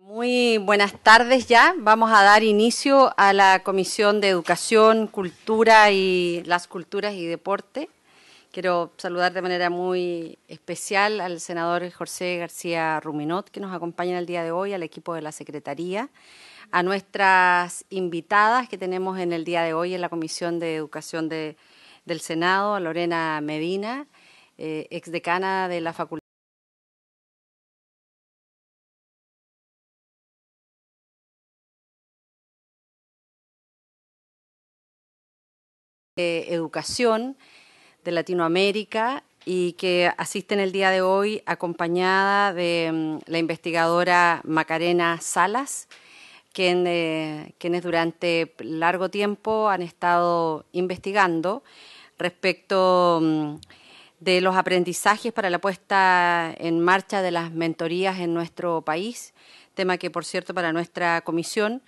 Muy buenas tardes ya. Vamos a dar inicio a la Comisión de Educación, Cultura y las Culturas y Deporte. Quiero saludar de manera muy especial al senador José García Ruminot, que nos acompaña el día de hoy, al equipo de la Secretaría, a nuestras invitadas que tenemos en el día de hoy en la Comisión de Educación del Senado, a Lorena Medina, exdecana de la Facultad de Educación de Latinoamérica y que asiste en el día de hoy acompañada de la investigadora Macarena Salas, quienes durante largo tiempo han estado investigando respecto de los aprendizajes para la puesta en marcha de las mentorías en nuestro país, tema que, por cierto, para nuestra comisión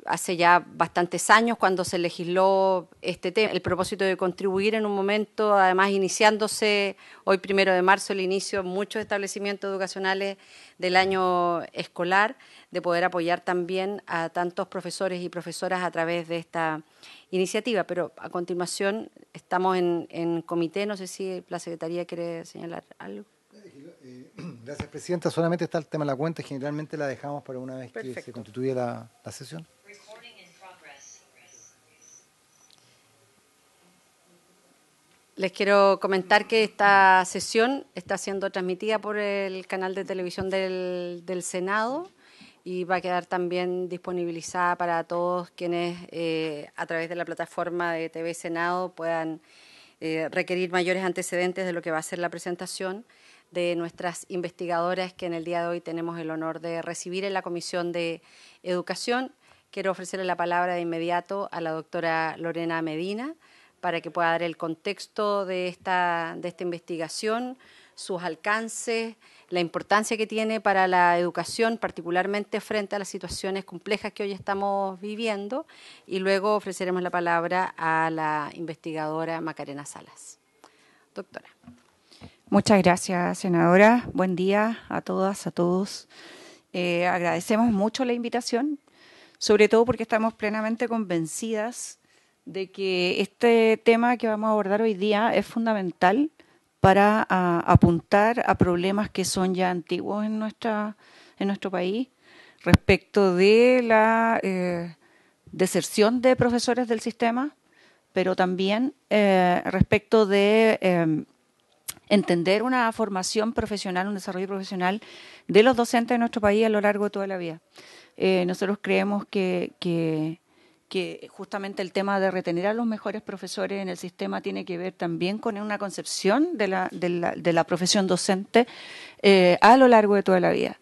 hace ya bastantes años cuando se legisló este tema, el propósito de contribuir en un momento, además iniciándose hoy 1 de marzo el inicio de muchos establecimientos educacionales del año escolar, de poder apoyar también a tantos profesores y profesoras a través de esta iniciativa. Pero a continuación estamos en comité, no sé si la Secretaría quiere señalar algo. Gracias, Presidenta. Solamente está el tema de la cuenta, generalmente la dejamos para una vez Perfecto. que se constituye la sesión. Les quiero comentar que esta sesión está siendo transmitida por el canal de televisión del Senado y va a quedar también disponibilizada para todos quienes a través de la plataforma de TV Senado puedan requerir mayores antecedentes de lo que va a ser la presentación de nuestras investigadoras que en el día de hoy tenemos el honor de recibir en la Comisión de Educación. Quiero ofrecerle la palabra de inmediato a la doctora Lorena Medina, para que pueda dar el contexto de esta investigación, sus alcances, la importancia que tiene para la educación, particularmente frente a las situaciones complejas que hoy estamos viviendo, y luego ofreceremos la palabra a la investigadora Macarena Salas. Doctora. Muchas gracias, senadora. Buen día a todas, a todos. Agradecemos mucho la invitación, sobre todo porque estamos plenamente convencidas de que este tema que vamos a abordar hoy día es fundamental para apuntar a problemas que son ya antiguos en nuestro país respecto de la deserción de profesores del sistema, pero también respecto de entender una formación profesional, un desarrollo profesional de los docentes de nuestro país a lo largo de toda la vida. Nosotros creemos que justamente el tema de retener a los mejores profesores en el sistema tiene que ver también con una concepción de la profesión docente a lo largo de toda la vida.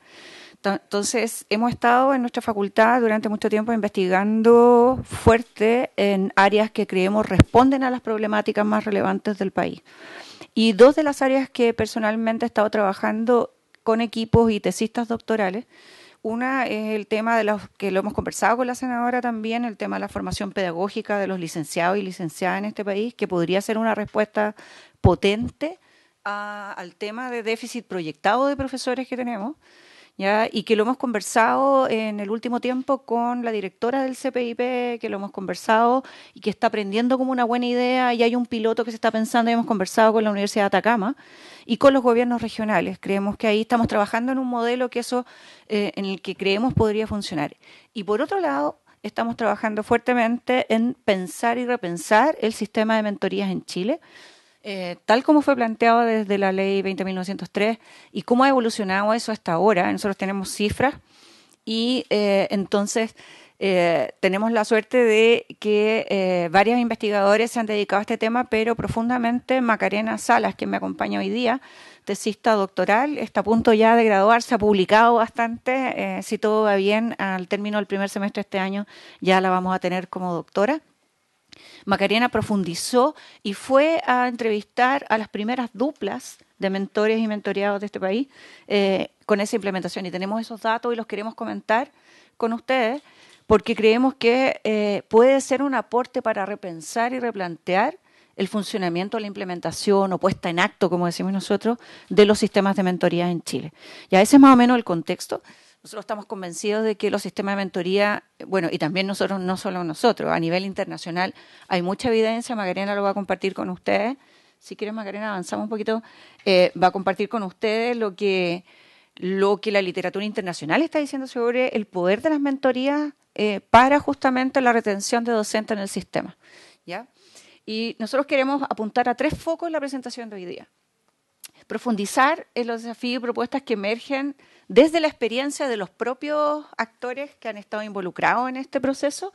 Entonces, hemos estado en nuestra facultad durante mucho tiempo investigando fuerte en áreas que creemos responden a las problemáticas más relevantes del país. Y dos de las áreas que personalmente he estado trabajando con equipos y tesistas doctorales, una es el tema de los que lo hemos conversado con la senadora también, el tema de la formación pedagógica de los licenciados y licenciadas en este país, que podría ser una respuesta potente al tema de déficit proyectado de profesores que tenemos, ¿ya? Y que lo hemos conversado en el último tiempo con la directora del CPIP, que lo hemos conversado y que está aprendiendo como una buena idea, y hay un piloto que se está pensando, y hemos conversado con la Universidad de Atacama y con los gobiernos regionales. Creemos que ahí estamos trabajando en un modelo que en el que creemos podría funcionar. Y por otro lado, estamos trabajando fuertemente en pensar y repensar el sistema de mentorías en Chile, tal como fue planteado desde la ley 20.903 y cómo ha evolucionado eso hasta ahora. Nosotros tenemos cifras y entonces tenemos la suerte de que varios investigadores se han dedicado a este tema, pero profundamente Macarena Salas, que me acompaña hoy día, tesista doctoral, está a punto ya de graduarse, ha publicado bastante, si todo va bien, al término del primer semestre de este año ya la vamos a tener como doctora. Macarena profundizó y fue a entrevistar a las primeras duplas de mentores y mentoreados de este país con esa implementación. Y tenemos esos datos y los queremos comentar con ustedes porque creemos que puede ser un aporte para repensar y replantear el funcionamiento, la implementación o puesta en acto, como decimos nosotros, de los sistemas de mentoría en Chile. Ya ese es más o menos el contexto. Nosotros estamos convencidos de que los sistemas de mentoría, bueno, y también nosotros, no solo nosotros, a nivel internacional hay mucha evidencia. Macarena lo va a compartir con ustedes. Si quieres, Macarena, avanzamos un poquito. Va a compartir con ustedes lo que la literatura internacional está diciendo sobre el poder de las mentorías para justamente la retención de docentes en el sistema, ¿ya? Y nosotros queremos apuntar a 3 focos en la presentación de hoy día. Profundizar en los desafíos y propuestas que emergen desde la experiencia de los propios actores que han estado involucrados en este proceso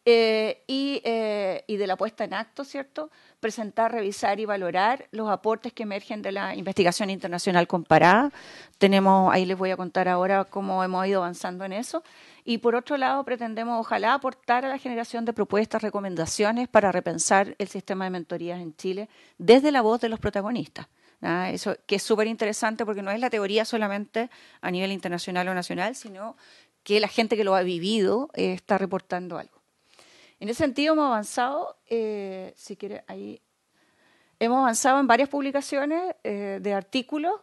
y de la puesta en acto, ¿cierto? Presentar, revisar y valorar los aportes que emergen de la investigación internacional comparada. Ahí les voy a contar ahora cómo hemos ido avanzando en eso. Y por otro lado, pretendemos, ojalá, aportar a la generación de propuestas, recomendaciones para repensar el sistema de mentorías en Chile desde la voz de los protagonistas. Eso que es súper interesante porque no es la teoría solamente a nivel internacional o nacional, sino que la gente que lo ha vivido está reportando algo. En ese sentido hemos avanzado, si quiere, ahí hemos avanzado en varias publicaciones de artículos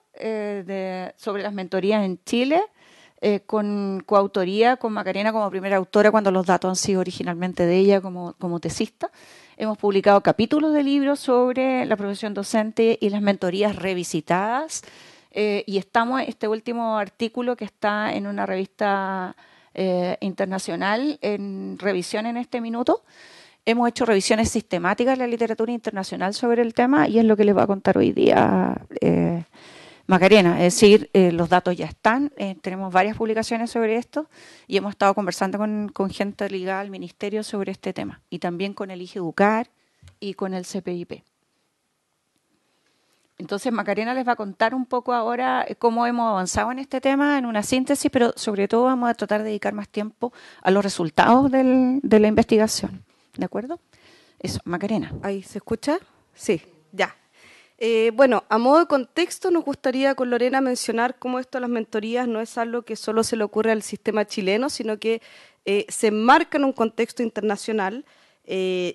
sobre las mentorías en Chile, con coautoría con Macarena como primera autora cuando los datos han sido originalmente de ella como tesista. Hemos publicado capítulos de libros sobre la profesión docente y las mentorías revisitadas. Y estamos, este último artículo que está en una revista internacional en revisión en este minuto. Hemos hecho revisiones sistemáticas de la literatura internacional sobre el tema y es lo que les va a contar hoy día Macarena. Es decir, los datos ya están, tenemos varias publicaciones sobre esto y hemos estado conversando con gente ligada al Ministerio sobre este tema y también con el IGEDUCAR y con el CPIP. Entonces, Macarena les va a contar un poco ahora cómo hemos avanzado en este tema en una síntesis, pero sobre todo vamos a tratar de dedicar más tiempo a los resultados de la investigación. ¿De acuerdo? Eso, Macarena. ¿Ahí se escucha? Sí, ya. Bueno, a modo de contexto nos gustaría con Lorena mencionar cómo esto de las mentorías no es algo que solo se le ocurre al sistema chileno, sino que se enmarca en un contexto internacional.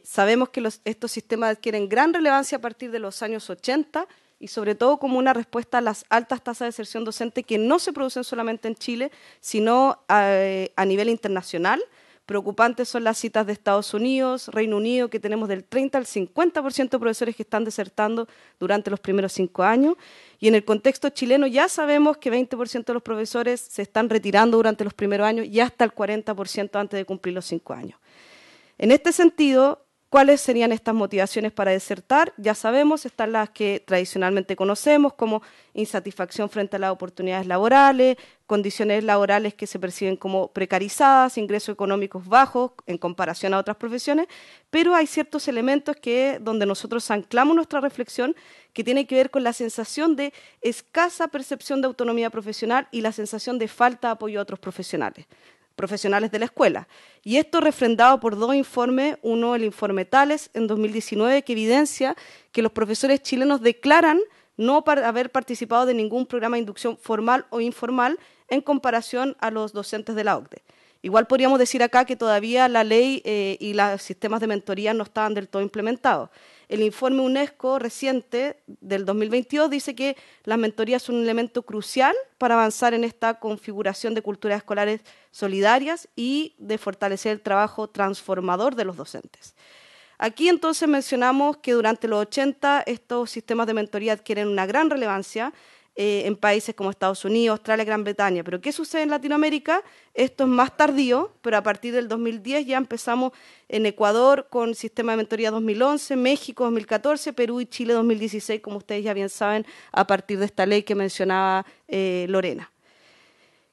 Sabemos que estos sistemas adquieren gran relevancia a partir de los años 80 y sobre todo como una respuesta a las altas tasas de deserción docente que no se producen solamente en Chile, sino a nivel internacional. Preocupantes son las citas de Estados Unidos, Reino Unido, que tenemos del 30 al 50% de profesores que están desertando durante los primeros 5 años. Y en el contexto chileno ya sabemos que 20% de los profesores se están retirando durante los primeros años y hasta el 40% antes de cumplir los 5 años. En este sentido, ¿cuáles serían estas motivaciones para desertar? Ya sabemos, están las que tradicionalmente conocemos, como insatisfacción frente a las oportunidades laborales, condiciones laborales que se perciben como precarizadas, ingresos económicos bajos en comparación a otras profesiones, pero hay ciertos elementos donde nosotros anclamos nuestra reflexión que tiene que ver con la sensación de escasa percepción de autonomía profesional y la sensación de falta de apoyo a otros profesionales de la escuela. Y esto refrendado por 2 informes, uno el informe Tales en 2019 que evidencia que los profesores chilenos declaran no haber participado de ningún programa de inducción formal o informal en comparación a los docentes de la OCDE. Igual podríamos decir acá que todavía la ley y los sistemas de mentoría no estaban del todo implementados. El informe UNESCO reciente del 2022 dice que las mentorías son un elemento crucial para avanzar en esta configuración de culturas escolares solidarias y de fortalecer el trabajo transformador de los docentes. Aquí entonces mencionamos que durante los 80 estos sistemas de mentoría adquieren una gran relevancia en países como Estados Unidos, Australia, Gran Bretaña. Pero ¿qué sucede en Latinoamérica? Esto es más tardío, pero a partir del 2010 ya empezamos en Ecuador con sistema de mentoría 2011, México 2014, Perú y Chile 2016, como ustedes ya bien saben, a partir de esta ley que mencionaba Lorena.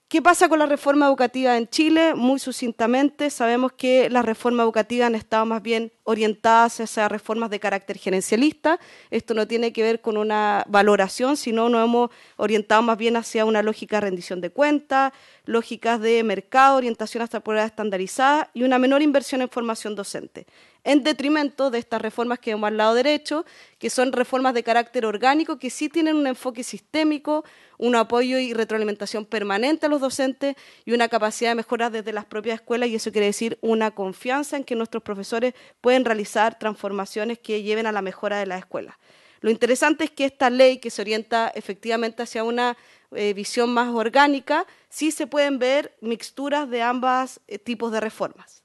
¿Qué pasa con la reforma educativa en Chile? Muy sucintamente, sabemos que las reformas educativas han estado más bien orientadas hacia reformas de carácter gerencialista. Esto no tiene que ver con una valoración, sino nos hemos orientado más bien hacia una lógica de rendición de cuentas, lógicas de mercado, orientación hasta pruebas estandarizadas y una menor inversión en formación docente, en detrimento de estas reformas que hemos al lado derecho, que son reformas de carácter orgánico, que sí tienen un enfoque sistémico, un apoyo y retroalimentación permanente a los docentes y una capacidad de mejora desde las propias escuelas, y eso quiere decir una confianza en que nuestros profesores pueden realizar transformaciones que lleven a la mejora de las escuelas. Lo interesante es que esta ley, que se orienta efectivamente hacia una visión más orgánica, sí se pueden ver mixturas de ambos tipos de reformas.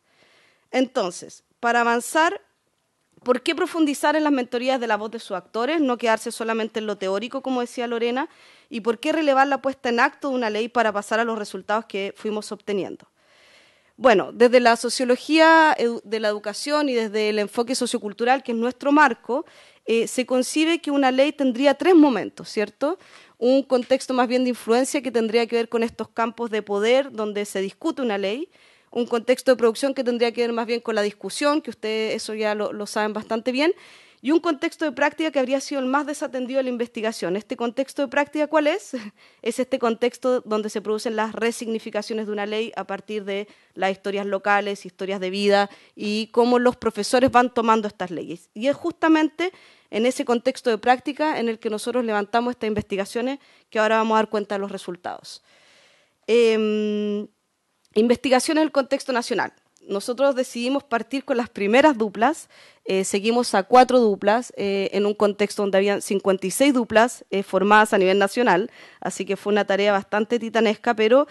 Entonces, para avanzar, ¿por qué profundizar en las mentorías de la voz de sus actores, no quedarse solamente en lo teórico, como decía Lorena? ¿Y por qué relevar la puesta en acto de una ley para pasar a los resultados que fuimos obteniendo? Bueno, desde la sociología de la educación y desde el enfoque sociocultural, que es nuestro marco, se concibe que una ley tendría tres momentos, ¿cierto? Un contexto más bien de influencia que tendría que ver con estos campos de poder donde se discute una ley, un contexto de producción que tendría que ver más bien con la discusión, que ustedes eso ya lo saben bastante bien, y un contexto de práctica que habría sido el más desatendido de la investigación. ¿Este contexto de práctica cuál es? Es este contexto donde se producen las resignificaciones de una ley a partir de las historias locales, historias de vida y cómo los profesores van tomando estas leyes. Y es justamente en ese contexto de práctica en el que nosotros levantamos estas investigaciones que ahora vamos a dar cuenta de los resultados. Investigación en el contexto nacional. Nosotros decidimos partir con las primeras duplas, seguimos a 4 duplas en un contexto donde habían 56 duplas formadas a nivel nacional, así que fue una tarea bastante titanesca, pero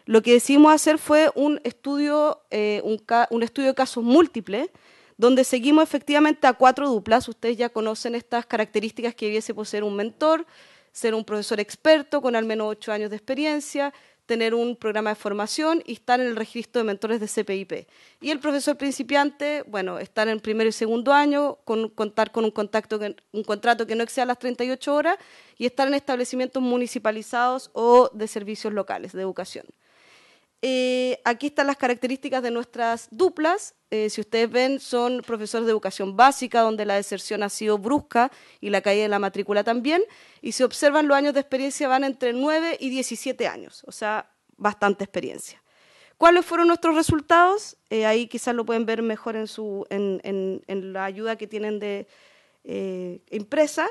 lo que decidimos hacer fue un estudio de casos múltiples, donde seguimos efectivamente a 4 duplas. Ustedes ya conocen estas características que debiese poseer un mentor, ser un profesor experto con al menos 8 años de experiencia, tener un programa de formación y estar en el registro de mentores de CPIP. Y el profesor principiante, bueno, estar en primero y segundo año, contar con un contrato que no exceda las 38 horas y estar en establecimientos municipalizados o de servicios locales de educación. Aquí están las características de nuestras duplas. Si ustedes ven, son profesores de educación básica, donde la deserción ha sido brusca y la caída de la matrícula también. Y si observan, los años de experiencia van entre 9 y 17 años, o sea, bastante experiencia. ¿Cuáles fueron nuestros resultados? Ahí quizás lo pueden ver mejor en la ayuda que tienen de impresa.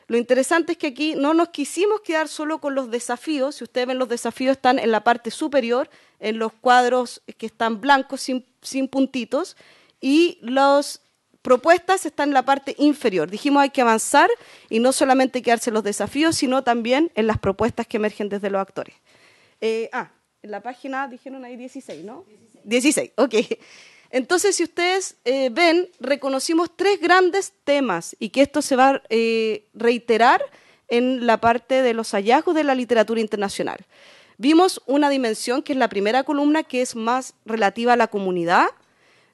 Lo interesante es que aquí no nos quisimos quedar solo con los desafíos. Si ustedes ven, los desafíos están en la parte superior, en los cuadros que están blancos sin puntitos, y las propuestas están en la parte inferior. Dijimos hay que avanzar y no solamente quedarse en los desafíos, sino también en las propuestas que emergen desde los actores. En la página dijeron ahí 16, ¿no? 16, ok. Entonces, si ustedes ven, reconocimos 3 grandes temas y que esto se va a reiterar en la parte de los hallazgos de la literatura internacional. Vimos una dimensión, que es la primera columna, que es más relativa a la comunidad.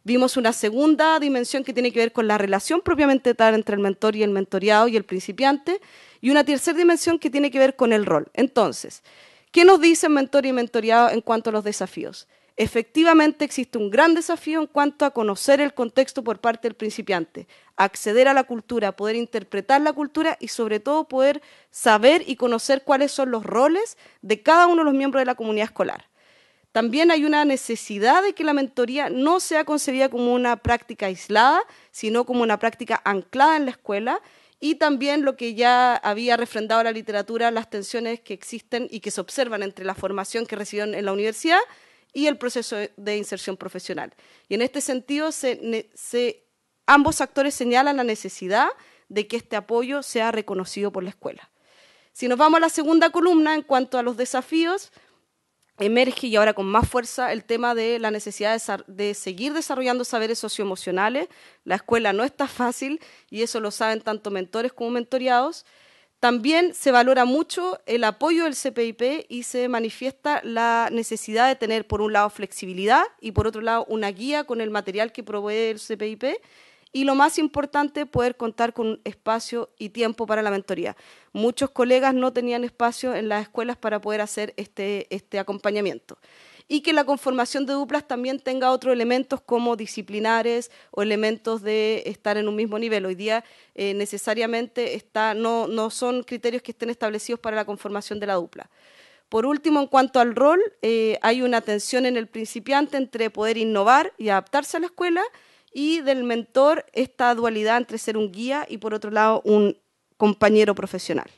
Vimos una segunda dimensión que tiene que ver con la relación propiamente tal entre el mentor y el mentoreado y el principiante. Y una tercera dimensión que tiene que ver con el rol. Entonces, ¿qué nos dicen mentor y mentoreado en cuanto a los desafíos? Efectivamente existe un gran desafío en cuanto a conocer el contexto por parte del principiante, acceder a la cultura, poder interpretar la cultura y sobre todo poder saber y conocer cuáles son los roles de cada uno de los miembros de la comunidad escolar. También hay una necesidad de que la mentoría no sea concebida como una práctica aislada, sino como una práctica anclada en la escuela, y también lo que ya había refrendado la literatura, las tensiones que existen y que se observan entre la formación que recibieron en la universidad y el proceso de inserción profesional. Y en este sentido, ambos actores señalan la necesidad de que este apoyo sea reconocido por la escuela. Si nos vamos a la segunda columna, en cuanto a los desafíos, emerge y ahora con más fuerza el tema de la necesidad de seguir desarrollando saberes socioemocionales. La escuela no está fácil y eso lo saben tanto mentores como mentoreados. También se valora mucho el apoyo del CPIP y se manifiesta la necesidad de tener, por un lado, flexibilidad y, por otro lado, una guía con el material que provee el CPIP. Y lo más importante, poder contar con espacio y tiempo para la mentoría. Muchos colegas no tenían espacio en las escuelas para poder hacer este acompañamiento. Y que la conformación de duplas también tenga otros elementos como disciplinares o elementos de estar en un mismo nivel. Hoy día necesariamente no son criterios que estén establecidos para la conformación de la dupla. Por último, en cuanto al rol, hay una tensión en el principiante entre poder innovar y adaptarse a la escuela, y del mentor esta dualidad entre ser un guía y, por otro lado, un compañero profesional.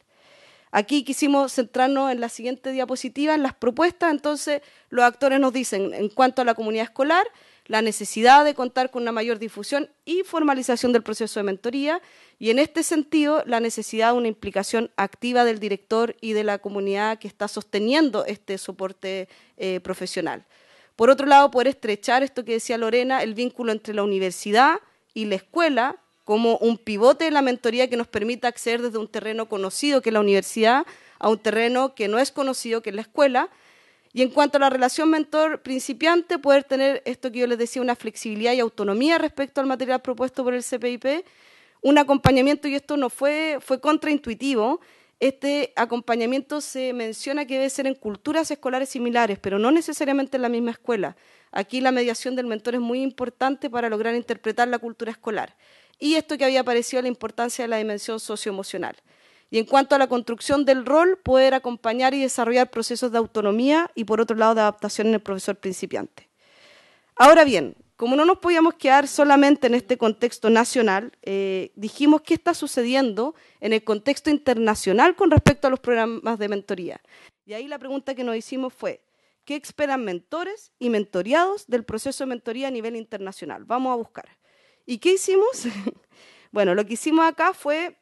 Aquí quisimos centrarnos en la siguiente diapositiva, en las propuestas. Entonces, los actores nos dicen, en cuanto a la comunidad escolar, la necesidad de contar con una mayor difusión y formalización del proceso de mentoría, y en este sentido la necesidad de una implicación activa del director y de la comunidad que está sosteniendo este soporte profesional. Por otro lado, poder estrechar esto que decía Lorena, el vínculo entre la universidad y la escuela como un pivote de la mentoría que nos permita acceder desde un terreno conocido que es la universidad a un terreno que no es conocido que es la escuela. Y en cuanto a la relación mentor-principiante, poder tener esto que yo les decía, una flexibilidad y autonomía respecto al material propuesto por el CPIP, un acompañamiento, y esto no fue contraintuitivo. Este acompañamiento se menciona que debe ser en culturas escolares similares, pero no necesariamente en la misma escuela. Aquí la mediación del mentor es muy importante para lograr interpretar la cultura escolar. Y esto que había aparecido, la importancia de la dimensión socioemocional. Y en cuanto a la construcción del rol, poder acompañar y desarrollar procesos de autonomía y, por otro lado, de adaptación en el profesor principiante. Ahora bien, como no nos podíamos quedar solamente en este contexto nacional, dijimos qué está sucediendo en el contexto internacional con respecto a los programas de mentoría. Y ahí la pregunta que nos hicimos fue, ¿qué esperan mentores y mentoreados del proceso de mentoría a nivel internacional? Vamos a buscar. ¿Y qué hicimos? Bueno, lo que hicimos acá fue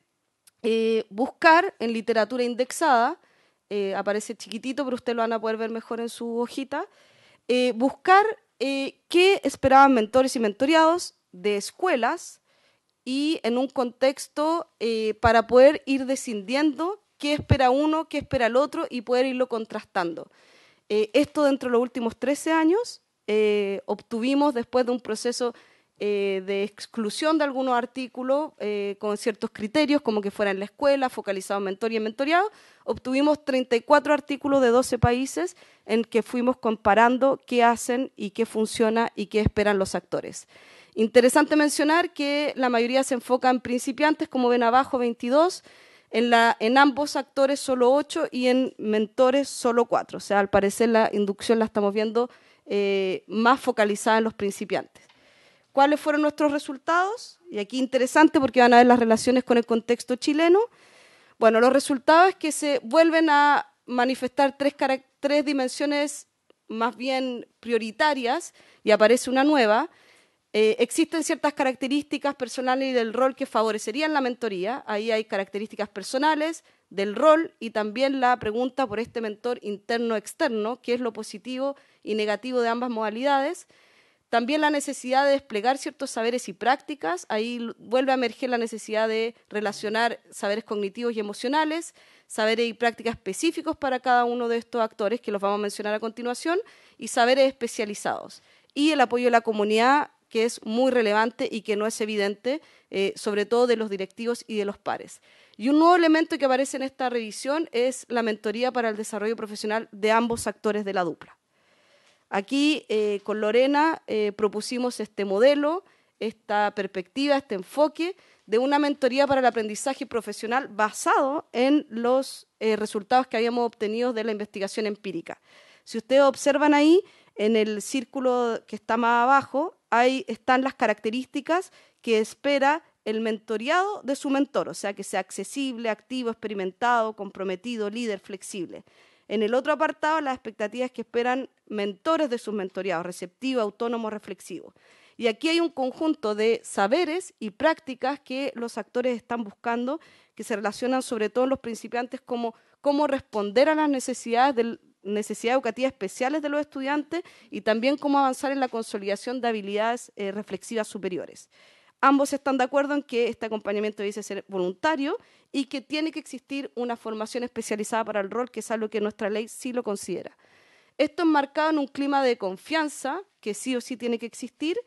buscar en literatura indexada, aparece chiquitito, pero ustedes lo van a poder ver mejor en su hojita, buscar qué esperaban mentores y mentoreados de escuelas y en un contexto para poder ir descendiendo qué espera uno, qué espera el otro y poder irlo contrastando. Esto dentro de los últimos 13 años obtuvimos después de un proceso de exclusión de algunos artículos con ciertos criterios, como que fuera en la escuela, focalizado en mentor y en mentoreado, obtuvimos 34 artículos de 12 países en que fuimos comparando qué hacen y qué funciona y qué esperan los actores. Interesante mencionar que la mayoría se enfoca en principiantes, como ven abajo, 22, en ambos actores solo 8 y en mentores solo 4. O sea, al parecer la inducción la estamos viendo más focalizada en los principiantes. ¿Cuáles fueron nuestros resultados? Y aquí interesante porque van a ver las relaciones con el contexto chileno. Bueno, los resultados es que se vuelven a manifestar tres dimensiones más bien prioritarias y aparece una nueva. Existen ciertas características personales y del rol que favorecerían la mentoría. Ahí hay características personales, del rol y también la pregunta por este mentor interno-externo, qué es lo positivo y negativo de ambas modalidades. También la necesidad de desplegar ciertos saberes y prácticas, ahí vuelve a emerger la necesidad de relacionar saberes cognitivos y emocionales, saberes y prácticas específicos para cada uno de estos actores, que los vamos a mencionar a continuación, y saberes especializados. Y el apoyo de la comunidad, que es muy relevante y que no es evidente, sobre todo de los directivos y de los pares. Y un nuevo elemento que aparece en esta revisión es la mentoría para el desarrollo profesional de ambos actores de la dupla. Aquí con Lorena propusimos este modelo, esta perspectiva, este enfoque de una mentoría para el aprendizaje profesional basado en los resultados que habíamos obtenido de la investigación empírica. Si ustedes observan ahí, en el círculo que está más abajo, ahí están las características que espera el mentoreado de su mentor, o sea, que sea accesible, activo, experimentado, comprometido, líder, flexible. En el otro apartado, las expectativas que esperan mentores de sus mentoreados, receptivo, autónomo, reflexivo. Y aquí hay un conjunto de saberes y prácticas que los actores están buscando, que se relacionan sobre todo en los principiantes, como cómo responder a las necesidades educativas especiales de los estudiantes y también cómo avanzar en la consolidación de habilidades reflexivas superiores. Ambos están de acuerdo en que este acompañamiento debe ser voluntario y que tiene que existir una formación especializada para el rol, que es algo que nuestra ley sí lo considera. Esto enmarcado en un clima de confianza que sí o sí tiene que existir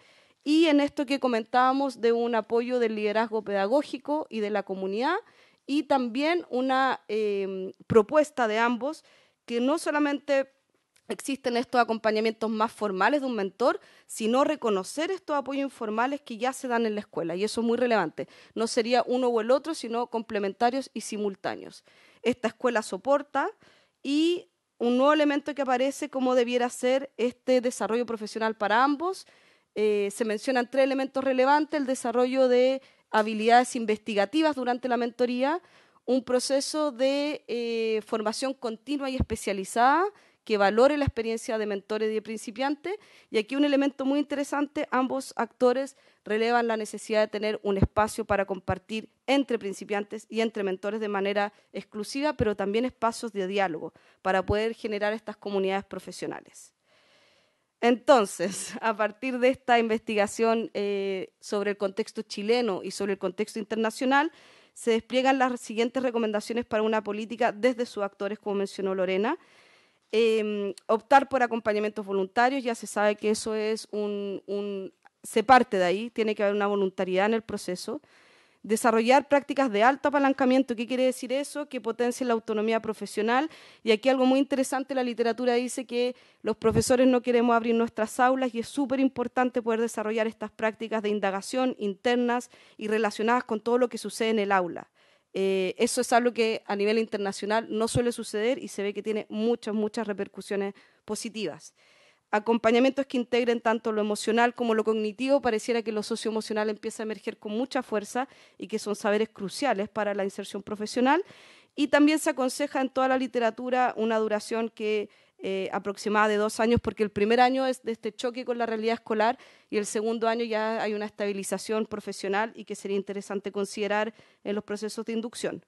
y en esto que comentábamos de un apoyo del liderazgo pedagógico y de la comunidad y también una propuesta de ambos que no solamente existen estos acompañamientos más formales de un mentor, sino reconocer estos apoyos informales que ya se dan en la escuela, y eso es muy relevante. No sería uno o el otro, sino complementarios y simultáneos. Esta escuela soporta y un nuevo elemento que aparece como debiera ser este desarrollo profesional para ambos. Se mencionan 3 elementos relevantes: el desarrollo de habilidades investigativas durante la mentoría, un proceso de formación continua y especializada que valore la experiencia de mentores y de principiantes. Y aquí un elemento muy interesante, ambos actores relevan la necesidad de tener un espacio para compartir entre principiantes y entre mentores de manera exclusiva, pero también espacios de diálogo para poder generar estas comunidades profesionales. Entonces, a partir de esta investigación sobre el contexto chileno y sobre el contexto internacional, se despliegan las siguientes recomendaciones para una política desde sus actores, como mencionó Lorena. Optar por acompañamientos voluntarios, ya se sabe que eso es se parte de ahí, tiene que haber una voluntariedad en el proceso. Desarrollar prácticas de alto apalancamiento. ¿Qué quiere decir eso? Que potencien la autonomía profesional. Y aquí algo muy interesante, la literatura dice que los profesores no queremos abrir nuestras aulas y es súper importante poder desarrollar estas prácticas de indagación internas y relacionadas con todo lo que sucede en el aula. Eso es algo que a nivel internacional no suele suceder y se ve que tiene muchas repercusiones positivas. Acompañamientos que integren tanto lo emocional como lo cognitivo. Pareciera que lo socioemocional empieza a emerger con mucha fuerza y que son saberes cruciales para la inserción profesional. Y también se aconseja en toda la literatura una duración que aproximada de 2 años, porque el primer año es de este choque con la realidad escolar y el segundo año ya hay una estabilización profesional y que sería interesante considerar en los procesos de inducción.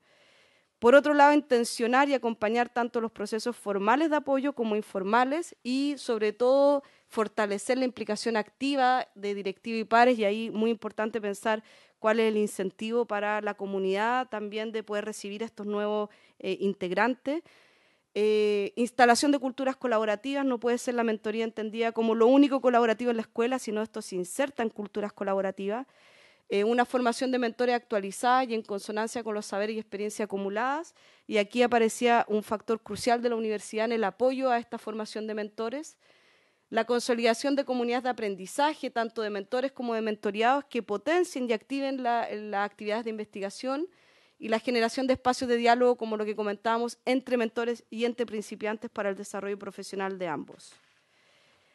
Por otro lado, intencionar y acompañar tanto los procesos formales de apoyo como informales y, sobre todo, fortalecer la implicación activa de directivo y pares, y ahí muy importante pensar cuál es el incentivo para la comunidad también de poder recibir a estos nuevos integrantes. Instalación de culturas colaborativas, no puede ser la mentoría entendida como lo único colaborativo en la escuela, sino esto se inserta en culturas colaborativas. Una formación de mentores actualizada y en consonancia con los saberes y experiencias acumuladas. Y aquí aparecía un factor crucial de la universidad en el apoyo a esta formación de mentores. La consolidación de comunidades de aprendizaje, tanto de mentores como de mentoreados, que potencien y activen las actividades de investigación. Y la generación de espacios de diálogo, como lo que comentábamos, entre mentores y entre principiantes para el desarrollo profesional de ambos.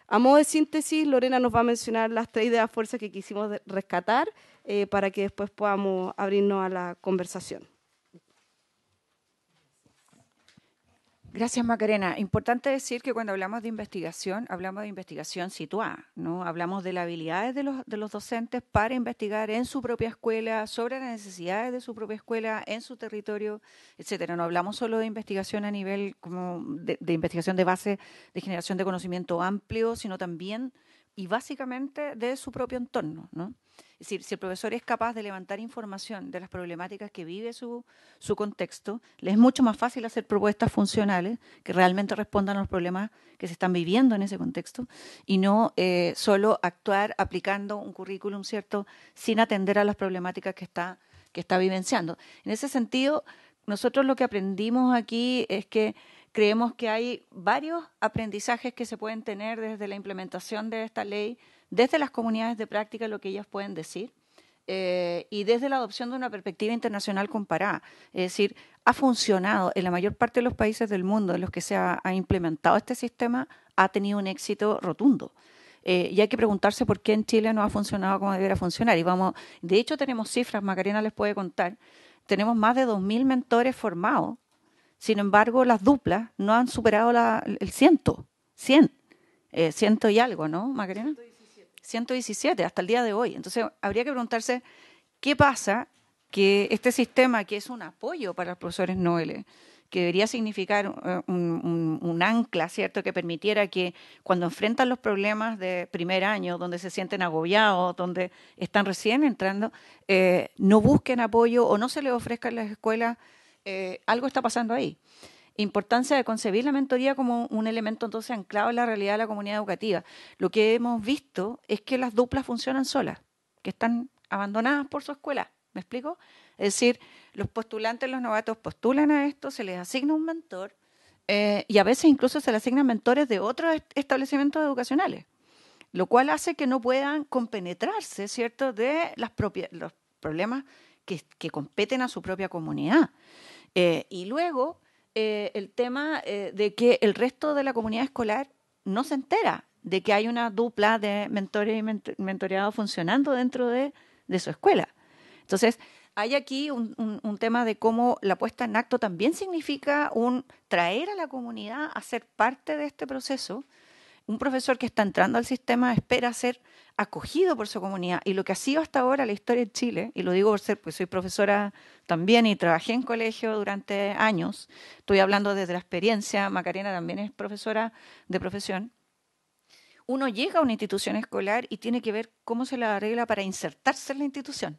A modo de síntesis, Lorena nos va a mencionar las 3 ideas fuerzas que quisimos rescatar para que después podamos abrirnos a la conversación. Gracias, Macarena. Importante decir que cuando hablamos de investigación situada, ¿no? Hablamos de las habilidades de los docentes para investigar en su propia escuela, sobre las necesidades de su propia escuela, en su territorio, etcétera. No hablamos solo de investigación a nivel como de investigación de base, de generación de conocimiento amplio, sino también y básicamente de su propio entorno, ¿no? Es decir, si el profesor es capaz de levantar información de las problemáticas que vive su contexto, le es mucho más fácil hacer propuestas funcionales que realmente respondan a los problemas que se están viviendo en ese contexto y no solo actuar aplicando un currículum, ¿cierto?, sin atender a las problemáticas que está vivenciando. En ese sentido, nosotros lo que aprendimos aquí es que creemos que hay varios aprendizajes que se pueden tener desde la implementación de esta ley, desde las comunidades de práctica, lo que ellas pueden decir, y desde la adopción de una perspectiva internacional comparada. Es decir, ha funcionado en la mayor parte de los países del mundo en los que se ha implementado este sistema, ha tenido un éxito rotundo. Y hay que preguntarse por qué en Chile no ha funcionado como debiera funcionar. De hecho, tenemos cifras, Macarena les puede contar, tenemos más de 2.000 mentores formados. Sin embargo, las duplas no han superado el 100 y algo, ¿no, Macarena? 117 hasta el día de hoy. Entonces, habría que preguntarse qué pasa que este sistema, que es un apoyo para los profesores noveles, que debería significar un ancla, ¿cierto?, que permitiera que cuando enfrentan los problemas de primer año, donde se sienten agobiados, donde están recién entrando, no busquen apoyo o no se les ofrezca en las escuelas. Algo está pasando ahí. Importancia de concebir la mentoría como un elemento entonces anclado en la realidad de la comunidad educativa. Lo que hemos visto es que las duplas funcionan solas, que están abandonadas por su escuela. ¿Me explico? Es decir, los postulantes, los novatos postulan a esto, se les asigna un mentor y a veces incluso se les asignan mentores de otros establecimientos educacionales, lo cual hace que no puedan compenetrarse, ¿cierto?, de los problemas que competen a su propia comunidad. Y luego el tema de que el resto de la comunidad escolar no se entera de que hay una dupla de mentores y mentoreados funcionando dentro de su escuela. Entonces, hay aquí un tema de cómo la puesta en acto también significa traer a la comunidad a ser parte de este proceso. Un profesor que está entrando al sistema espera ser acogido por su comunidad. Y lo que ha sido hasta ahora la historia de Chile, y lo digo porque soy profesora también y trabajé en colegio durante años, estoy hablando desde la experiencia, Macarena también es profesora de profesión. Uno llega a una institución escolar y tiene que ver cómo se la arregla para insertarse en la institución.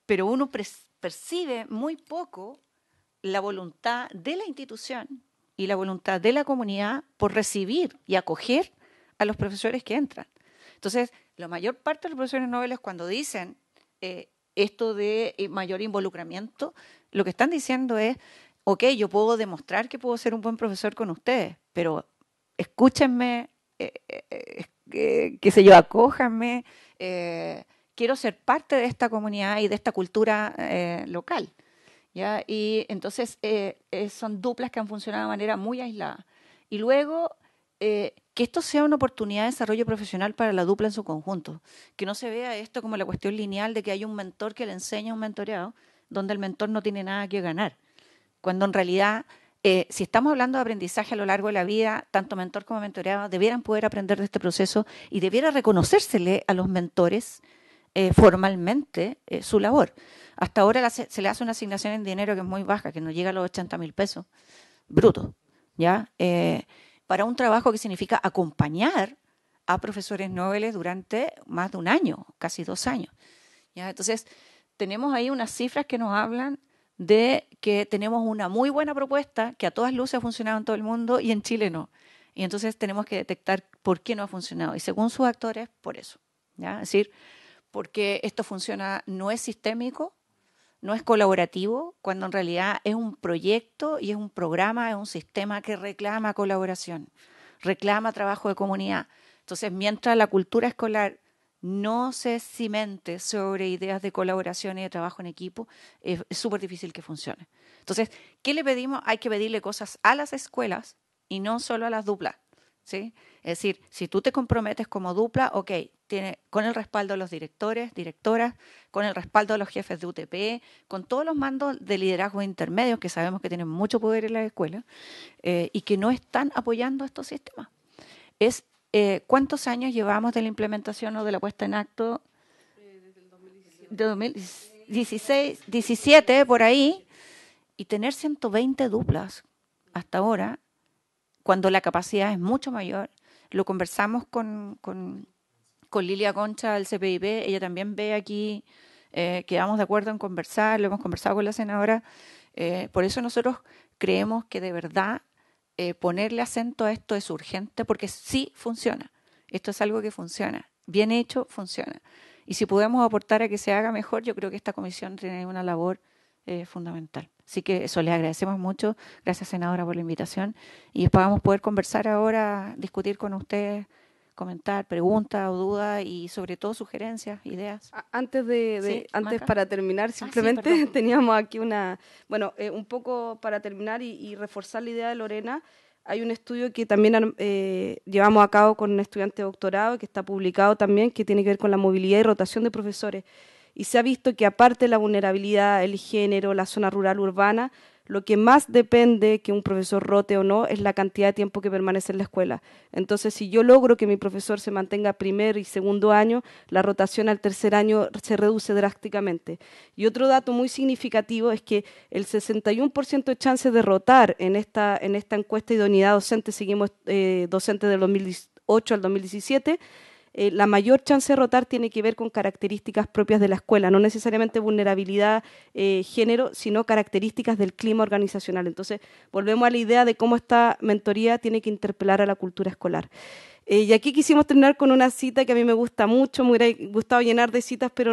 Pero uno percibe muy poco la voluntad de la institución y la voluntad de la comunidad por recibir y acoger a los profesores que entran. Entonces, la mayor parte de los profesores noveles, cuando dicen esto de mayor involucramiento, lo que están diciendo es, ok, yo puedo demostrar que puedo ser un buen profesor con ustedes, pero escúchenme, qué sé yo, acójanme, quiero ser parte de esta comunidad y de esta cultura local. ¿Ya? Y entonces son duplas que han funcionado de manera muy aislada. Y luego, que esto sea una oportunidad de desarrollo profesional para la dupla en su conjunto. Que no se vea esto como la cuestión lineal de que hay un mentor que le enseña a un mentoreado, donde el mentor no tiene nada que ganar. Cuando en realidad, si estamos hablando de aprendizaje a lo largo de la vida, tanto mentor como mentoreado debieran poder aprender de este proceso y debiera reconocérsele a los mentores formalmente su labor. Hasta ahora se le hace una asignación en dinero que es muy baja, que no llega a los 80.000 pesos, bruto, ¿ya? Para un trabajo que significa acompañar a profesores noveles durante más de un año, casi 2 años, ¿ya? Entonces, tenemos ahí unas cifras que nos hablan de que tenemos una muy buena propuesta que a todas luces ha funcionado en todo el mundo y en Chile no. Y entonces tenemos que detectar por qué no ha funcionado. Y según sus actores, por eso, ¿ya? Es decir, porque esto funciona, no es sistémico, no es colaborativo, cuando en realidad es un proyecto y es un programa, es un sistema que reclama colaboración, reclama trabajo de comunidad. Entonces, mientras la cultura escolar no se cimente sobre ideas de colaboración y de trabajo en equipo, es súper difícil que funcione. Entonces, ¿qué le pedimos? Hay que pedirle cosas a las escuelas y no solo a las duplas, ¿sí? Es decir, si tú te comprometes como dupla, ok, con el respaldo de los directores, directoras, con el respaldo de los jefes de UTP, con todos los mandos de liderazgo intermedios que sabemos que tienen mucho poder en las escuelas y que no están apoyando estos sistemas. ¿Cuántos años llevamos de la implementación o de la puesta en acto? Desde el 2017. De 2016, 17, por ahí, y tener 120 duplas hasta ahora, cuando la capacidad es mucho mayor. Lo conversamos con Lilia Concha del CPIP, ella también ve aquí, quedamos de acuerdo en conversar, lo hemos conversado con la senadora, por eso nosotros creemos que de verdad ponerle acento a esto es urgente, porque sí funciona, esto es algo que funciona, bien hecho funciona, y si podemos aportar a que se haga mejor, yo creo que esta comisión tiene una labor fundamental. Así que eso, les agradecemos mucho. Gracias, senadora, por la invitación. Y esperamos poder conversar ahora, discutir con ustedes, comentar preguntas o dudas y sobre todo sugerencias, ideas. Antes Sí, para terminar, simplemente sí, teníamos aquí un poco para terminar y reforzar la idea de Lorena. Hay un estudio que también llevamos a cabo con un estudiante de doctorado, que está publicado también, que tiene que ver con la movilidad y rotación de profesores. Y se ha visto que aparte de la vulnerabilidad, el género, la zona rural urbana, lo que más depende que un profesor rote o no es la cantidad de tiempo que permanece en la escuela. Entonces, si yo logro que mi profesor se mantenga primer y segundo año, la rotación al tercer año se reduce drásticamente. Y otro dato muy significativo es que el 61% de chances de rotar en esta encuesta de idoneidad docente, seguimos docentes del 2008 al 2017, la mayor chance de rotar tiene que ver con características propias de la escuela, no necesariamente vulnerabilidad, género, sino características del clima organizacional. Entonces, volvemos a la idea de cómo esta mentoría tiene que interpelar a la cultura escolar. Y aquí quisimos terminar con una cita que a mí me gusta mucho, me hubiera gustado llenar de citas, pero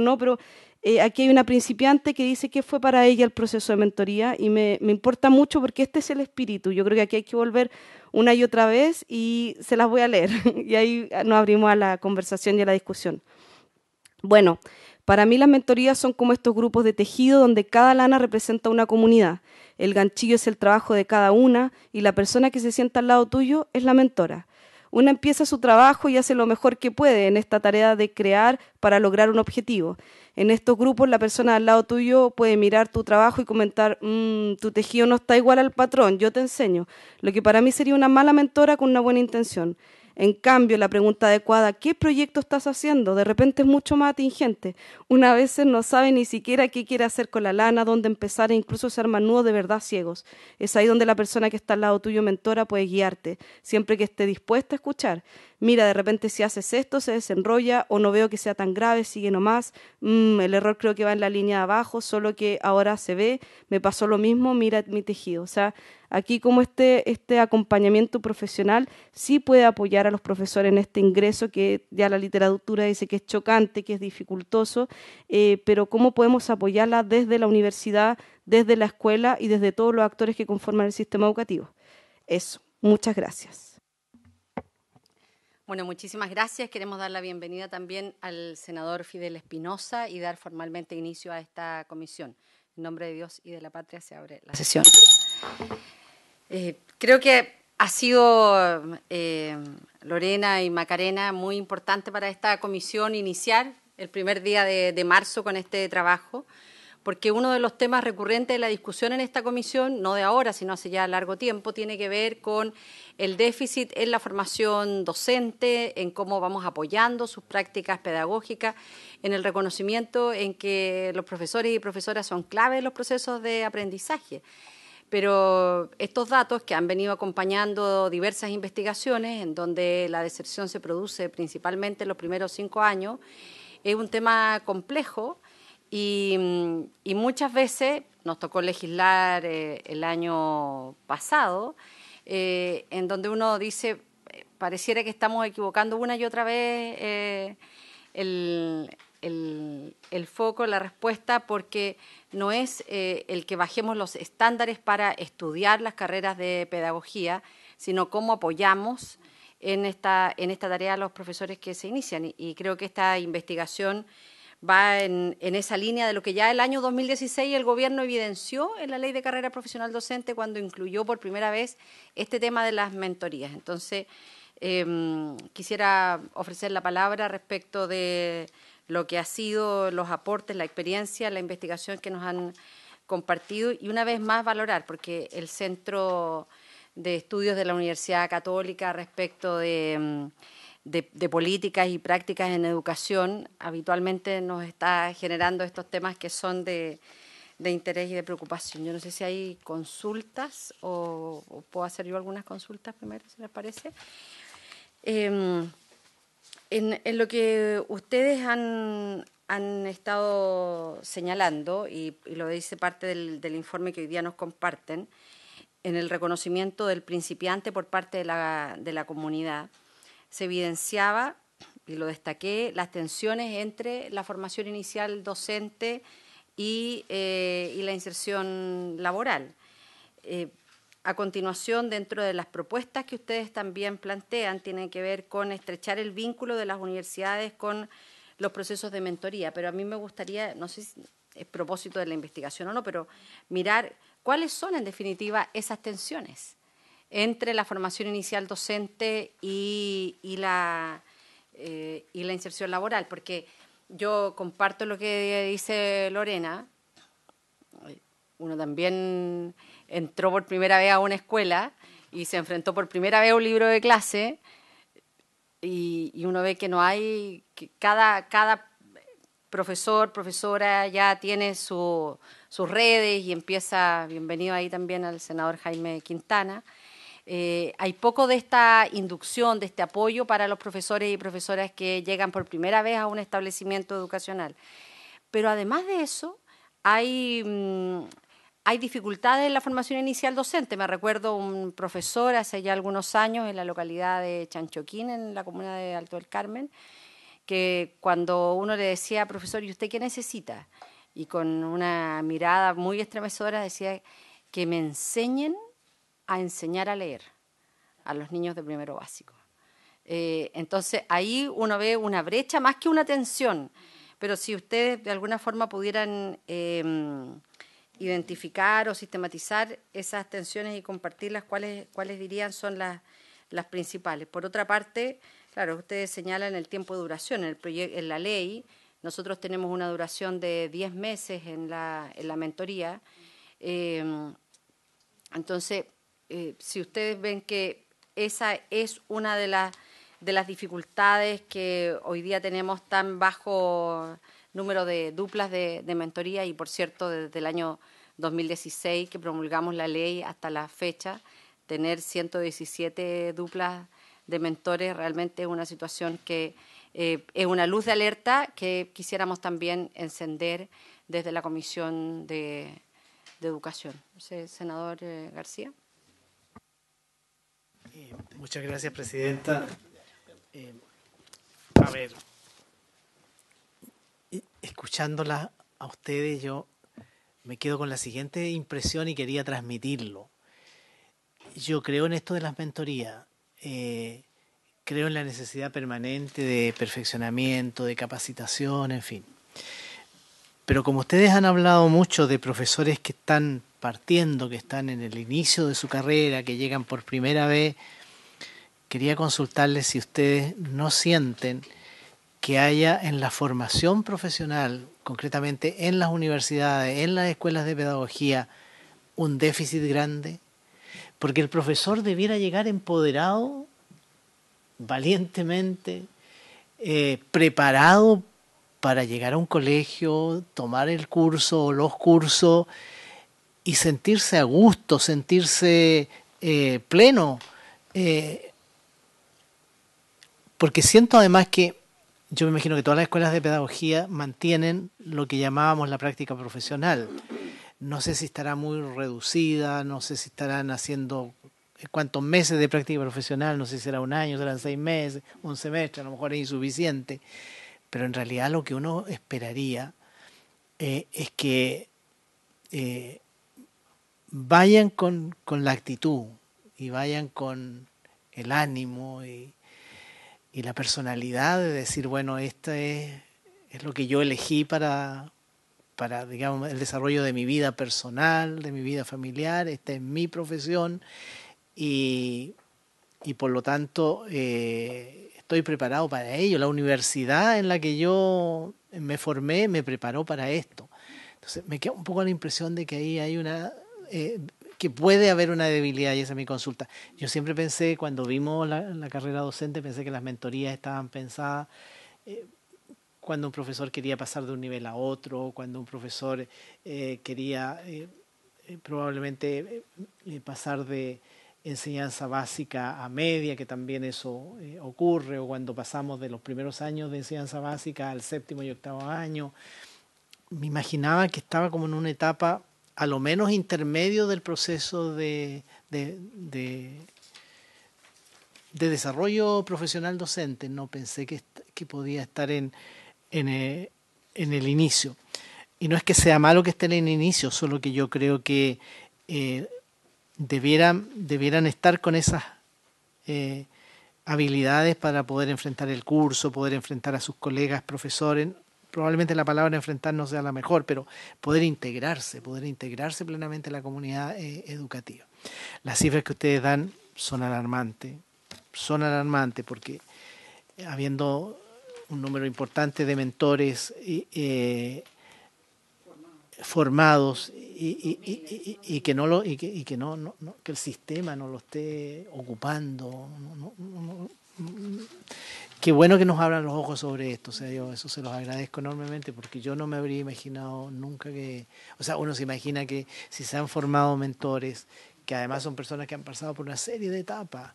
aquí hay una principiante que dice que fue para ella el proceso de mentoría y me importa mucho porque este es el espíritu. Yo creo que aquí hay que volver una y otra vez y se las voy a leer y ahí nos abrimos a la conversación y a la discusión. Bueno, para mí las mentorías son como estos grupos de tejido donde cada lana representa una comunidad. El ganchillo es el trabajo de cada una y la persona que se sienta al lado tuyo es la mentora. Una empieza su trabajo y hace lo mejor que puede en esta tarea de crear para lograr un objetivo. En estos grupos la persona al lado tuyo puede mirar tu trabajo y comentar, tu tejido no está igual al patrón, yo te enseño. Lo que para mí sería una mala mentora con una buena intención. En cambio, la pregunta adecuada, ¿qué proyecto estás haciendo? De repente es mucho más atingente. Una a veces no sabe ni siquiera qué quiere hacer con la lana, dónde empezar e incluso se arman nudos de verdad ciegos. Es ahí donde la persona que está al lado tuyo, mentora, puede guiarte, siempre que esté dispuesta a escuchar. Mira, de repente si haces esto se desenrolla o no veo que sea tan grave, sigue nomás. El error creo que va en la línea de abajo, solo que ahora se ve, me pasó lo mismo, mira mi tejido. O sea, aquí como este acompañamiento profesional sí puede apoyar a los profesores en este ingreso que ya la literatura dice que es chocante, que es dificultoso, pero cómo podemos apoyarla desde la universidad, desde la escuela y desde todos los actores que conforman el sistema educativo. Eso, muchas gracias. Bueno, muchísimas gracias. Queremos dar la bienvenida también al senador Fidel Espinosa y dar formalmente inicio a esta comisión. En nombre de Dios y de la patria se abre la sesión. Creo que ha sido, Lorena y Macarena, muy importante para esta comisión iniciar el primer día de marzo con este trabajo, porque uno de los temas recurrentes de la discusión en esta comisión, no de ahora, sino hace ya largo tiempo, tiene que ver con el déficit en la formación docente, en cómo vamos apoyando sus prácticas pedagógicas, en el reconocimiento en que los profesores y profesoras son clave en los procesos de aprendizaje. Pero estos datos que han venido acompañando diversas investigaciones, en donde la deserción se produce principalmente en los primeros 5 años, es un tema complejo. Y muchas veces nos tocó legislar el año pasado, en donde uno dice, pareciera que estamos equivocando una y otra vez el foco, la respuesta, porque no es el que bajemos los estándares para estudiar las carreras de pedagogía, sino cómo apoyamos en esta tarea a los profesores que se inician. Y creo que esta investigación va en esa línea de lo que ya el año 2016 el gobierno evidenció en la Ley de Carrera Profesional Docente cuando incluyó por primera vez este tema de las mentorías. Entonces, quisiera ofrecer la palabra respecto de lo que ha sido los aportes, la experiencia, la investigación que nos han compartido y una vez más valorar, porque el Centro de Estudios de la Universidad Católica respecto de políticas y prácticas en educación habitualmente nos está generando estos temas que son de interés y de preocupación. Yo no sé si hay consultas o puedo hacer yo algunas consultas primero, si les parece. En lo que ustedes han estado señalando, y lo dice parte del informe que hoy día nos comparten, en el reconocimiento del principiante por parte de la comunidad, se evidenciaba, y lo destaqué, las tensiones entre la formación inicial docente y la inserción laboral. A continuación, dentro de las propuestas que ustedes también plantean, tienen que ver con estrechar el vínculo de las universidades con los procesos de mentoría, pero a mí me gustaría, no sé si es propósito de la investigación o no, pero mirar cuáles son en definitiva esas tensiones entre la formación inicial docente y la inserción laboral, porque yo comparto lo que dice Lorena. Uno también entró por primera vez a una escuela y se enfrentó por primera vez a un libro de clase y uno ve que no hay, que cada profesor, profesora ya tiene sus redes y empieza, bienvenido ahí también al senador Jaime Quintana. Hay poco de esta inducción, de este apoyo para los profesores y profesoras que llegan por primera vez a un establecimiento educacional. Pero además de eso, hay dificultades en la formación inicial docente. Me recuerdo un profesor hace ya algunos años en la localidad de Chanchoquín, en la comuna de Alto del Carmen, que cuando uno le decía, profesor, ¿y usted qué necesita? Y con una mirada muy estremecedora decía, que me enseñen a enseñar a leer a los niños de primero básico. Entonces, ahí uno ve una brecha más que una tensión, pero si ustedes de alguna forma pudieran identificar o sistematizar esas tensiones y compartirlas, ¿cuáles dirían son las las principales. Por otra parte, claro, ustedes señalan el tiempo de duración. En la ley, nosotros tenemos una duración de 10 meses en la mentoría. Entonces, si ustedes ven que esa es una de las dificultades que hoy día tenemos tan bajo número de duplas de mentoría, y por cierto, desde el año 2016 que promulgamos la ley hasta la fecha, tener 117 duplas de mentores realmente es una situación que es una luz de alerta que quisiéramos también encender desde la Comisión de Educación. Senador García. Muchas gracias, presidenta. A ver, escuchándola a ustedes, yo me quedo con la siguiente impresión y quería transmitirlo. Yo creo en esto de las mentorías, creo en la necesidad permanente de perfeccionamiento, de capacitación, en fin. Pero como ustedes han hablado mucho de profesores que están partiendo, que están en el inicio de su carrera, que llegan por primera vez, quería consultarles si ustedes no sienten que haya en la formación profesional, concretamente en las universidades, en las escuelas de pedagogía, un déficit grande, porque el profesor debiera llegar empoderado, valientemente, preparado para llegar a un colegio, tomar el curso o los cursos y sentirse a gusto, sentirse pleno. Porque siento además que yo me imagino que todas las escuelas de pedagogía mantienen lo que llamábamos la práctica profesional. No sé si estará muy reducida, no sé si estarán haciendo cuántos meses de práctica profesional, no sé si será un año, serán 6 meses, un semestre, a lo mejor es insuficiente. Pero en realidad lo que uno esperaría es que vayan con la actitud y vayan con el ánimo y la personalidad de decir, bueno, esto es lo que yo elegí para digamos, el desarrollo de mi vida personal, de mi vida familiar, esta es mi profesión y por lo tanto estoy preparado para ello. La universidad en la que yo me formé me preparó para esto. Entonces me queda un poco la impresión de que ahí hay que puede haber una debilidad, y esa es mi consulta. Yo siempre pensé, cuando vimos la carrera docente, pensé que las mentorías estaban pensadas cuando un profesor quería pasar de un nivel a otro, cuando un profesor quería probablemente pasar de enseñanza básica a media, que también eso ocurre, o cuando pasamos de los primeros años de enseñanza básica al 7º y 8º año. Me imaginaba que estaba como en una etapa a lo menos intermedio del proceso de desarrollo profesional docente. No pensé que podía estar en el inicio. Y no es que sea malo que esté en el inicio, solo que yo creo que debieran estar con esas habilidades para poder enfrentar el curso, poder enfrentar a sus colegas profesores. Probablemente la palabra enfrentar no sea la mejor, pero poder integrarse plenamente en la comunidad educativa. Las cifras que ustedes dan son alarmantes porque habiendo un número importante de mentores formados y que el sistema no lo esté ocupando. Qué bueno que nos abran los ojos sobre esto. O sea, yo eso se los agradezco enormemente, porque yo no me habría imaginado nunca que... O sea, uno se imagina que si se han formado mentores, que además son personas que han pasado por una serie de etapas,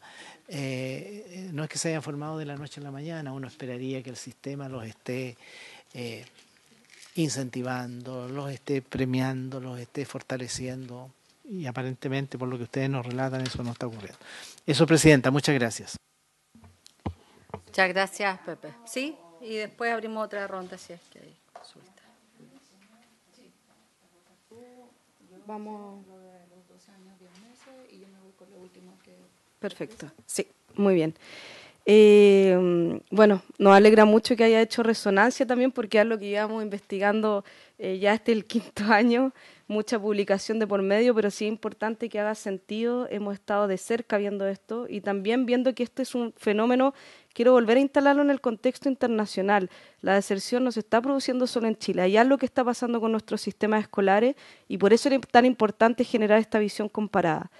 no es que se hayan formado de la noche a la mañana, uno esperaría que el sistema los esté incentivando, los esté premiando, los esté fortaleciendo, y aparentemente, por lo que ustedes nos relatan, eso no está ocurriendo. Eso, presidenta, muchas gracias. Muchas gracias, Pepe. Sí, y después abrimos otra ronda si es que hay consulta. Vamos. Perfecto, sí, muy bien. Bueno, nos alegra mucho que haya hecho resonancia también, porque es lo que llevamos investigando ya el 5º año, mucha publicación de por medio, pero sí es importante que haga sentido. Hemos estado de cerca viendo esto y también viendo que este es un fenómeno, quiero volver a instalarlo en el contexto internacional. La deserción no se está produciendo solo en Chile, hay algo que está pasando con nuestros sistemas escolares y por eso es tan importante generar esta visión comparada.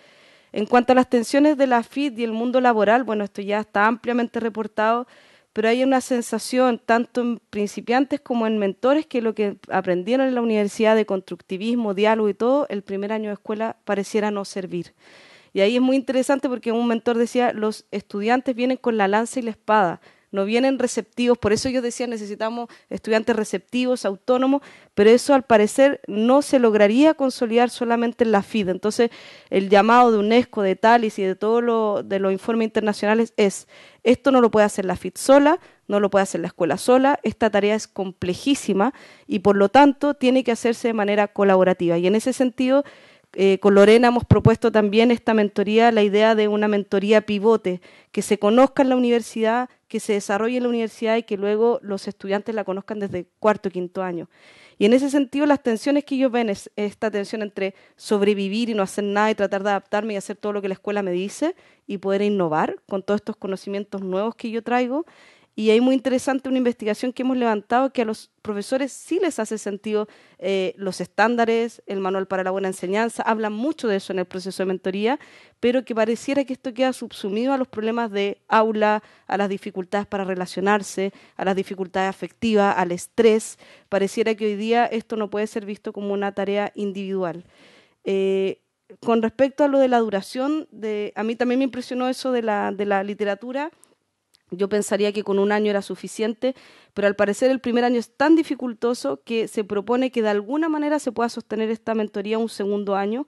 En cuanto a las tensiones de la FIT y el mundo laboral, bueno, esto ya está ampliamente reportado, pero hay una sensación, tanto en principiantes como en mentores, que lo que aprendieron en la universidad de constructivismo, diálogo y todo, el primer año de escuela pareciera no servir. Y ahí es muy interesante porque un mentor decía, los estudiantes vienen con la lanza y la espada, no vienen receptivos, por eso yo decía, necesitamos estudiantes receptivos, autónomos, pero eso al parecer no se lograría consolidar solamente en la FID. Entonces, el llamado de UNESCO, de TALIS y de todos los informes internacionales es, esto no lo puede hacer la FID sola, no lo puede hacer la escuela sola, esta tarea es complejísima y por lo tanto tiene que hacerse de manera colaborativa. Y en ese sentido, con Lorena hemos propuesto también esta mentoría, la idea de una mentoría pivote, que se conozca en la universidad, que se desarrolle en la universidad y que luego los estudiantes la conozcan desde cuarto o quinto año. Y en ese sentido las tensiones que ellos ven es esta tensión entre sobrevivir y no hacer nada y tratar de adaptarme y hacer todo lo que la escuela me dice y poder innovar con todos estos conocimientos nuevos que yo traigo. Y hay muy interesante una investigación que hemos levantado que a los profesores sí les hace sentido los estándares, el manual para la buena enseñanza, hablan mucho de eso en el proceso de mentoría, pero que pareciera que esto queda subsumido a los problemas de aula, a las dificultades para relacionarse, a las dificultades afectivas, al estrés. Pareciera que hoy día esto no puede ser visto como una tarea individual. Con respecto a lo de la duración, a mí también me impresionó eso de la literatura. Yo pensaría que con un año era suficiente, pero al parecer el primer año es tan dificultoso que se propone que de alguna manera se pueda sostener esta mentoría un segundo año.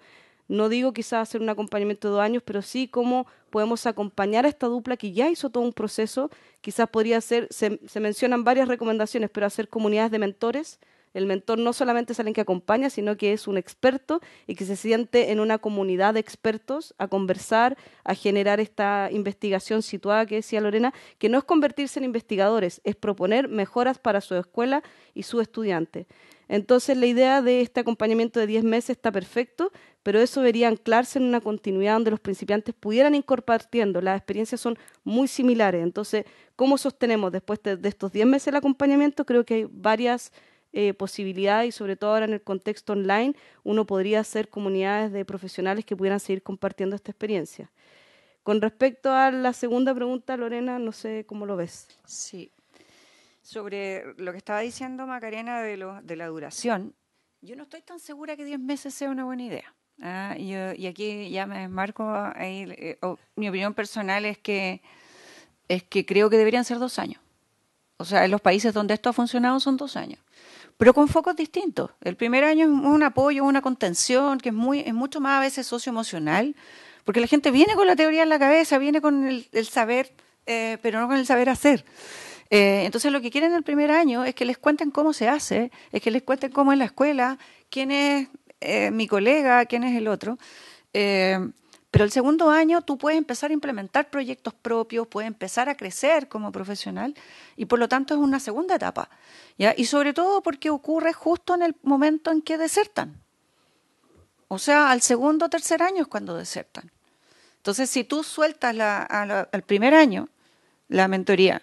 No digo quizás hacer un acompañamiento de 2 años, pero sí cómo podemos acompañar a esta dupla que ya hizo todo un proceso. Quizás podría ser, se mencionan varias recomendaciones, pero hacer comunidades de mentores. El mentor no solamente es alguien que acompaña, sino que es un experto y que se siente en una comunidad de expertos a conversar, a generar esta investigación situada que decía Lorena, que no es convertirse en investigadores, es proponer mejoras para su escuela y su estudiante. Entonces la idea de este acompañamiento de 10 meses está perfecto, pero eso debería anclarse en una continuidad donde los principiantes pudieran ir compartiendo. Las experiencias son muy similares. Entonces, ¿cómo sostenemos después de estos 10 meses el acompañamiento? Creo que hay varias posibilidad y sobre todo ahora en el contexto online uno podría hacer comunidades de profesionales que pudieran seguir compartiendo esta experiencia. Con respecto a la segunda pregunta, Lorena, no sé cómo lo ves. Sí, sobre lo que estaba diciendo Macarena de la duración, yo no estoy tan segura que 10 meses sea una buena idea. Y aquí ya me desmarco ahí, mi opinión personal es que creo que deberían ser 2 años. O sea, en los países donde esto ha funcionado son 2 años. Pero con focos distintos. El primer año es un apoyo, una contención, que es mucho más a veces socioemocional, porque la gente viene con la teoría en la cabeza, viene con el saber, pero no con el saber hacer. Entonces lo que quieren el primer año es que les cuenten cómo se hace, es que les cuenten cómo es la escuela, quién es mi colega, quién es el otro. Pero el segundo año tú puedes empezar a implementar proyectos propios, puedes empezar a crecer como profesional y por lo tanto es una segunda etapa, ¿ya? Y sobre todo porque ocurre justo en el momento en que desertan. O sea, al segundo o tercer año es cuando desertan. Entonces, si tú sueltas al primer año la mentoría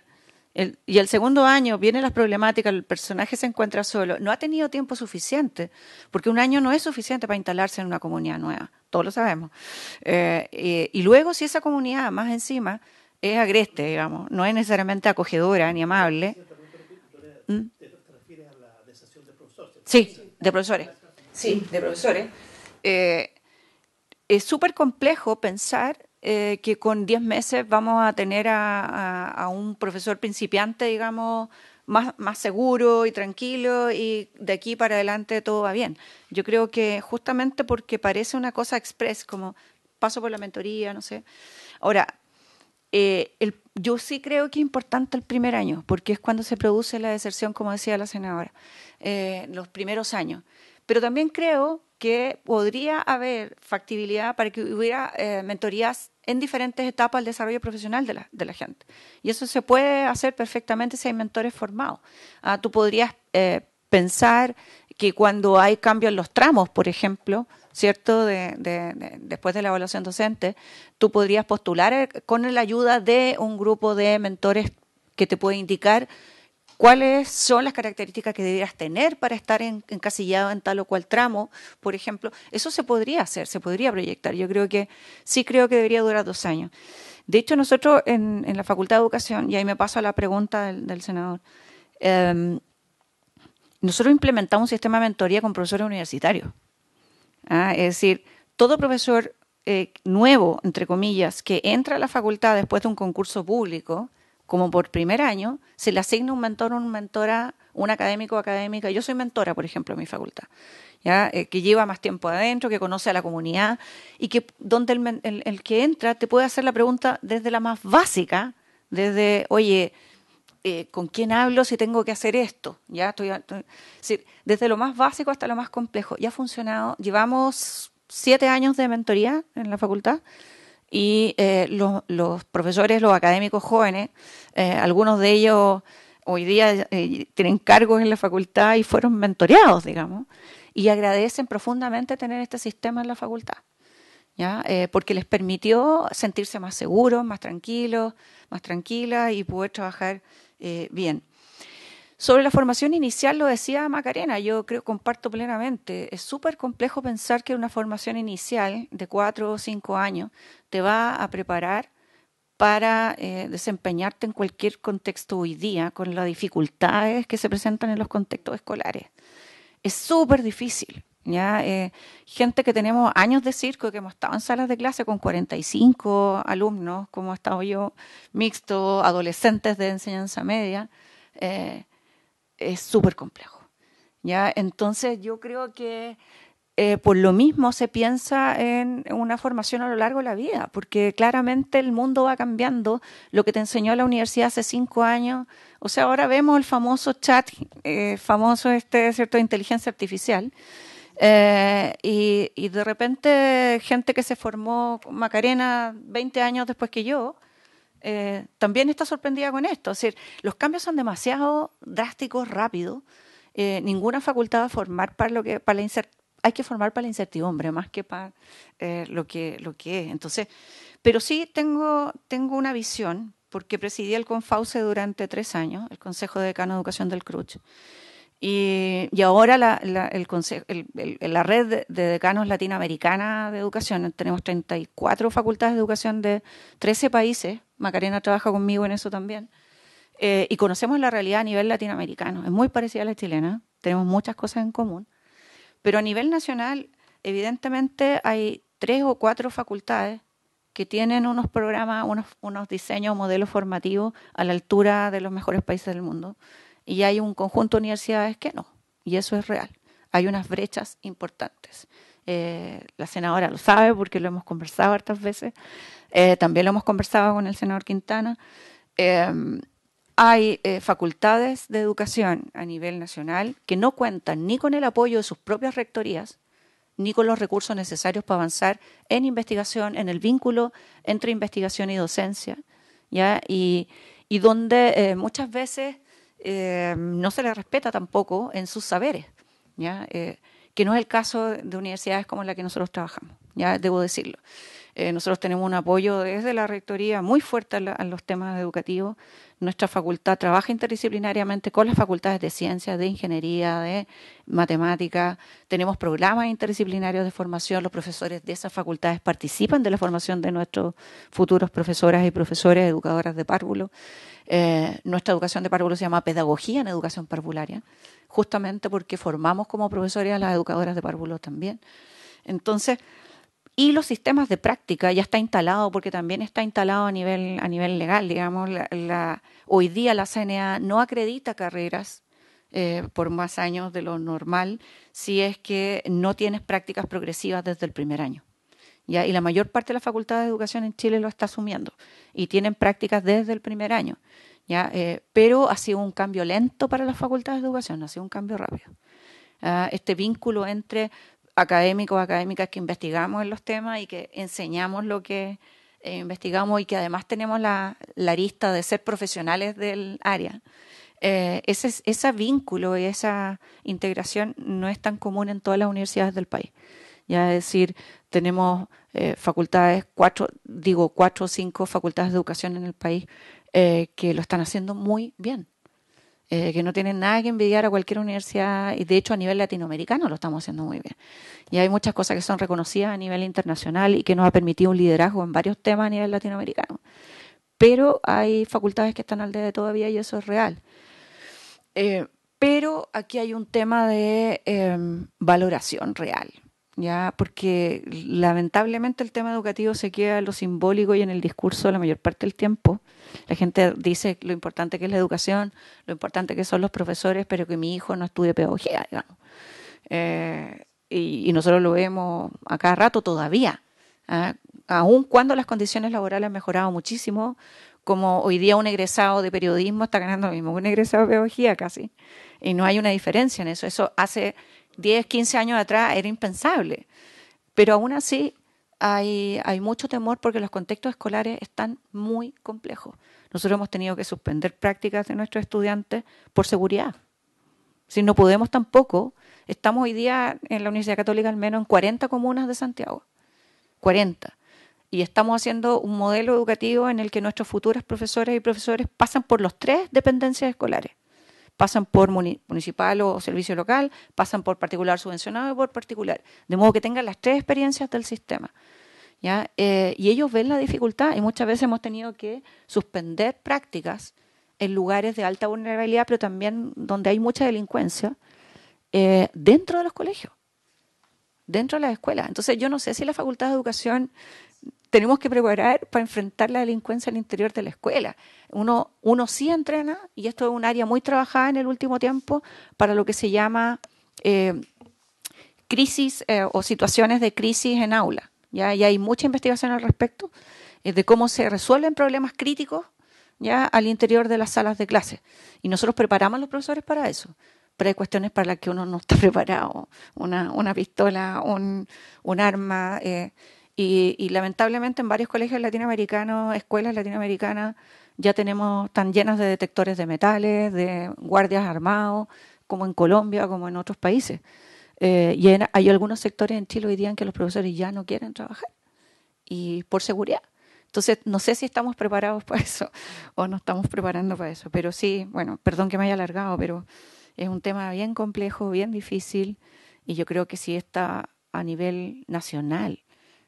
y el segundo año vienen las problemáticas, el personaje se encuentra solo, no ha tenido tiempo suficiente, porque un año no es suficiente para instalarse en una comunidad nueva, todos lo sabemos. Y luego, si esa comunidad más encima es agreste, digamos, no es necesariamente acogedora ni amable. ¿Te refieres a la deserción de profesores? Sí, de profesores. Sí, de profesores. Es súper complejo pensar que con 10 meses vamos a tener a un profesor principiante, digamos, más seguro y tranquilo y de aquí para adelante todo va bien. Yo creo que justamente porque parece una cosa express, como paso por la mentoría, no sé. Ahora, yo sí creo que es importante el primer año, porque es cuando se produce la deserción, como decía la senadora, los primeros años. Pero también creo que podría haber factibilidad para que hubiera mentorías en diferentes etapas del desarrollo profesional de la gente. Y eso se puede hacer perfectamente si hay mentores formados. Tú podrías pensar que cuando hay cambios en los tramos, por ejemplo, ¿cierto? Después de la evaluación docente, tú podrías postular con la ayuda de un grupo de mentores que te puede indicar cuáles son las características que debieras tener para estar encasillado en tal o cual tramo, por ejemplo. Eso se podría hacer, se podría proyectar. Yo creo que debería durar 2 años. De hecho, nosotros en la Facultad de Educación, y ahí me paso a la pregunta del senador, nosotros implementamos un sistema de mentoría con profesores universitarios. Es decir, todo profesor nuevo, entre comillas, que entra a la facultad después de un concurso público, como por primer año, se le asigna un mentor o una mentora, un académico o académica. Yo soy mentora, por ejemplo, en mi facultad, ¿ya? Que lleva más tiempo adentro, que conoce a la comunidad y que donde el que entra te puede hacer la pregunta desde la más básica, desde, oye, ¿con quién hablo si tengo que hacer esto? ¿Ya? Sí, desde lo más básico hasta lo más complejo. Ya ha funcionado. Llevamos 7 años de mentoría en la facultad. Y los profesores, los académicos jóvenes, algunos de ellos hoy día tienen cargos en la facultad y fueron mentoreados, digamos, y agradecen profundamente tener este sistema en la facultad, ¿ya? Porque les permitió sentirse más seguros, más tranquilos, más tranquilas y poder trabajar bien. Sobre la formación inicial, lo decía Macarena, yo creo, comparto plenamente. Es súper complejo pensar que una formación inicial de 4 o 5 años te va a preparar para desempeñarte en cualquier contexto hoy día, con las dificultades que se presentan en los contextos escolares. Es súper difícil, ¿ya? Gente que tenemos años de circo, que hemos estado en salas de clase con 45 alumnos, como he estado yo, mixto, adolescentes de enseñanza media, es súper complejo, ¿ya? Entonces yo creo que por lo mismo se piensa en una formación a lo largo de la vida, porque claramente el mundo va cambiando. Lo que te enseñó la universidad hace 5 años, o sea, ahora vemos el famoso chat, ¿cierto?, de inteligencia artificial, y de repente gente que se formó, Macarena, 20 años después que yo, también está sorprendida con esto. Es decir, los cambios son demasiado drásticos, rápidos. Ninguna facultad va a formar hay que formar para la incertidumbre más que para lo que es. Entonces, pero sí tengo una visión, porque presidí el Confauce durante 3 años, el Consejo de Decano de Educación del CRUCH, y ahora la red de decanos latinoamericana de educación, tenemos 34 facultades de educación de 13 países. Macarena trabaja conmigo en eso también, y conocemos la realidad a nivel latinoamericano. Es muy parecida a la chilena, tenemos muchas cosas en común, pero a nivel nacional, evidentemente hay 3 o 4 facultades que tienen unos programas, unos diseños, modelos formativos a la altura de los mejores países del mundo. Y hay un conjunto de universidades que no, y eso es real. Hay unas brechas importantes. La senadora lo sabe porque lo hemos conversado hartas veces. También lo hemos conversado con el senador Quintana. Hay facultades de educación a nivel nacional que no cuentan ni con el apoyo de sus propias rectorías, ni con los recursos necesarios para avanzar en investigación, en el vínculo entre investigación y docencia, ¿ya? Y donde muchas veces no se les respeta tampoco en sus saberes, ¿ya? Que no es el caso de universidades como la que nosotros trabajamos, ya debo decirlo. Nosotros tenemos un apoyo desde la rectoría muy fuerte a los temas educativos. Nuestra facultad trabaja interdisciplinariamente con las facultades de ciencias, de ingeniería, de matemáticas. Tenemos programas interdisciplinarios de formación. Los profesores de esas facultades participan de la formación de nuestros futuros profesoras y profesores, educadoras de párvulo. Nuestra educación de párvulo se llama Pedagogía en Educación Parvularia, justamente porque formamos como profesores a las educadoras de párvulo también. Entonces, y los sistemas de práctica ya está instalado, porque también está instalado a nivel legal, digamos. Hoy día la CNA no acredita carreras por más años de lo normal si es que no tienes prácticas progresivas desde el primer año, ¿ya? Y la mayor parte de la Facultad de Educación en Chile lo está asumiendo y tienen prácticas desde el primer año, ¿ya? Pero ha sido un cambio lento para las facultades de educación, ha sido un cambio rápido. Este vínculo entre académicos, académicas que investigamos en los temas y que enseñamos lo que investigamos y que además tenemos la arista de ser profesionales del área, ese vínculo y esa integración no es tan común en todas las universidades del país. Ya, es decir, tenemos facultades, 4 o 5 facultades de educación en el país que lo están haciendo muy bien, que no tienen nada que envidiar a cualquier universidad, y de hecho a nivel latinoamericano lo estamos haciendo muy bien. Y hay muchas cosas que son reconocidas a nivel internacional y que nos ha permitido un liderazgo en varios temas a nivel latinoamericano. Pero hay facultades que están al debe todavía y eso es real. Pero aquí hay un tema de valoración real, ¿ya? Porque lamentablemente el tema educativo se queda en lo simbólico y en el discurso la mayor parte del tiempo. La gente dice lo importante que es la educación, lo importante que son los profesores, pero que mi hijo no estudie pedagogía, digamos. Y nosotros lo vemos a cada rato todavía, ¿ah? Aun cuando las condiciones laborales han mejorado muchísimo, como hoy día un egresado de periodismo está ganando lo mismo que un egresado de pedagogía casi, y no hay una diferencia en eso. Eso hace 10, 15 años atrás era impensable, pero aún así hay mucho temor porque los contextos escolares están muy complejos. Nosotros hemos tenido que suspender prácticas de nuestros estudiantes por seguridad. Si no podemos tampoco, estamos hoy día en la Universidad Católica al menos en 40 comunas de Santiago, 40. Y estamos haciendo un modelo educativo en el que nuestros futuros profesores y profesores pasan por las 3 dependencias escolares. Pasan por municipal o servicio local, pasan por particular subvencionado y por particular. De modo que tengan las 3 experiencias del sistema, ¿ya? Y ellos ven la dificultad y muchas veces hemos tenido que suspender prácticas en lugares de alta vulnerabilidad, pero también donde hay mucha delincuencia, dentro de los colegios, dentro de las escuelas. Entonces yo no sé si la Facultad de Educación tenemos que preparar para enfrentar la delincuencia al interior de la escuela. Uno sí entrena, y esto es un área muy trabajada en el último tiempo, para lo que se llama crisis o situaciones de crisis en aula. ¿Ya? Y hay mucha investigación al respecto de cómo se resuelven problemas críticos, ¿ya?, al interior de las salas de clase. Y nosotros preparamos a los profesores para eso. Pero hay cuestiones para las que uno no está preparado. Una pistola, un arma. Y lamentablemente en varios colegios latinoamericanos, escuelas latinoamericanas, ya están llenas de detectores de metales, de guardias armados, como en Colombia, como en otros países. Y hay algunos sectores en Chile hoy día en que los profesores ya no quieren trabajar, y por seguridad. Entonces, no sé si estamos preparados para eso o no estamos preparando para eso. Pero sí, bueno, perdón que me haya alargado, pero es un tema bien complejo, bien difícil, y yo creo que si está a nivel nacional,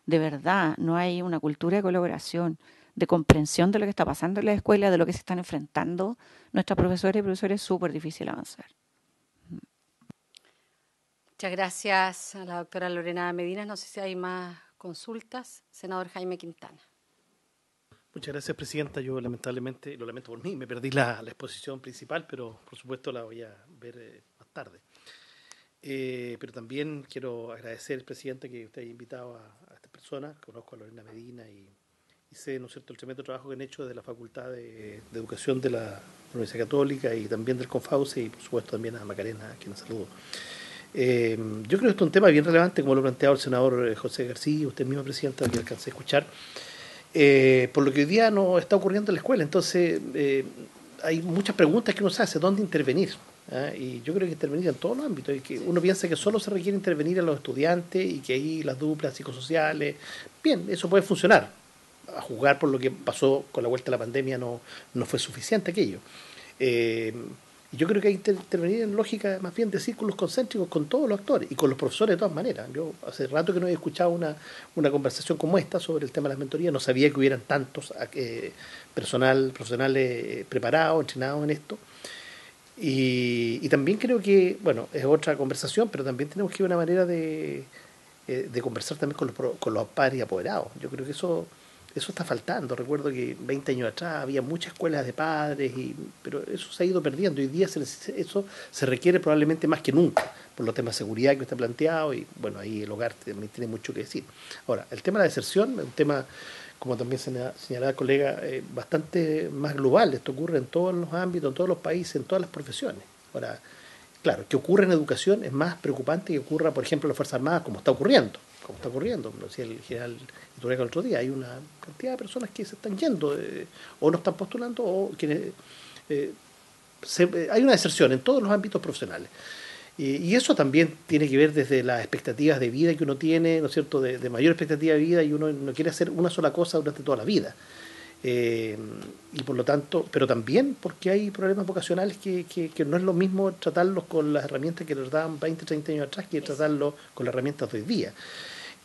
de verdad, no hay una cultura de colaboración, de comprensión de lo que está pasando en la escuela, de lo que se están enfrentando nuestras profesoras y profesores, es súper difícil avanzar. Muchas gracias a la doctora Lorena Medina. No sé si hay más consultas. Senador Jaime Quintana. Muchas gracias, presidenta. Yo lamentablemente, lo lamento por mí, me perdí la exposición principal, pero por supuesto la voy a ver más tarde. Pero también quiero agradecer, presidente, que usted haya invitado a estas personas. Conozco a Lorena Medina y sé, ¿no es cierto?, el tremendo trabajo que han hecho de la Facultad de Educación de la Universidad Católica y también del Confauce, y por supuesto también a Macarena, a quien saludo. Yo creo que esto es un tema bien relevante, como lo ha planteado el senador José García, usted mismo, presidenta, que alcancé a escuchar, por lo que hoy día no está ocurriendo en la escuela. Entonces, hay muchas preguntas que uno se hace: ¿dónde intervenir? Y yo creo que intervenir en todos los ámbitos, y que uno piensa que solo se requiere intervenir en los estudiantes y que ahí las duplas psicosociales, bien, eso puede funcionar. A juzgar por lo que pasó con la vuelta de la pandemia, no fue suficiente aquello. Yo creo que hay que intervenir en lógica más bien de círculos concéntricos con todos los actores y con los profesores de todas maneras. Yo hace rato que no he escuchado una conversación como esta sobre el tema de las mentorías. No sabía que hubieran tantos profesionales preparados, entrenados en esto. Y también creo que, bueno, es otra conversación, pero también tenemos que ver una manera de conversar también con los padres y apoderados. Yo creo que eso está faltando. Recuerdo que 20 años atrás había muchas escuelas de padres, pero eso se ha ido perdiendo. Hoy día eso se requiere probablemente más que nunca, por los temas de seguridad que usted ha planteado, y bueno, ahí el hogar también tiene mucho que decir. Ahora, el tema de la deserción es un tema, como también señalaba el colega, bastante más global. Esto ocurre en todos los ámbitos, en todos los países, en todas las profesiones. Ahora, claro, que ocurra en educación es más preocupante que ocurra, por ejemplo, en las Fuerzas Armadas, como está ocurriendo. Lo decía el general Iturriaga el otro día. Hay una cantidad de personas que se están yendo o no están postulando, o quienes hay una deserción en todos los ámbitos profesionales. Y eso también tiene que ver desde las expectativas de vida que uno tiene, ¿no es cierto?, de mayor expectativa de vida, y uno no quiere hacer una sola cosa durante toda la vida. Y por lo tanto, pero también porque hay problemas vocacionales que no es lo mismo tratarlos con las herramientas que nos daban 20, 30 años atrás que tratarlos con las herramientas de hoy día.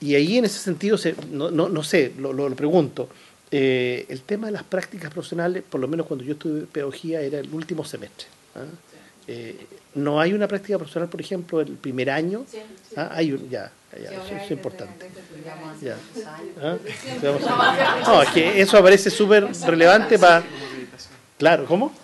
Y ahí en ese sentido, no sé, lo pregunto, el tema de las prácticas profesionales, por lo menos cuando yo estudié pedagogía, era el último semestre. No hay una práctica profesional, por ejemplo, el primer año. Sí. Hay ya, eso es importante. Ya. No, es que eso parece súper relevante para... Claro, ¿cómo?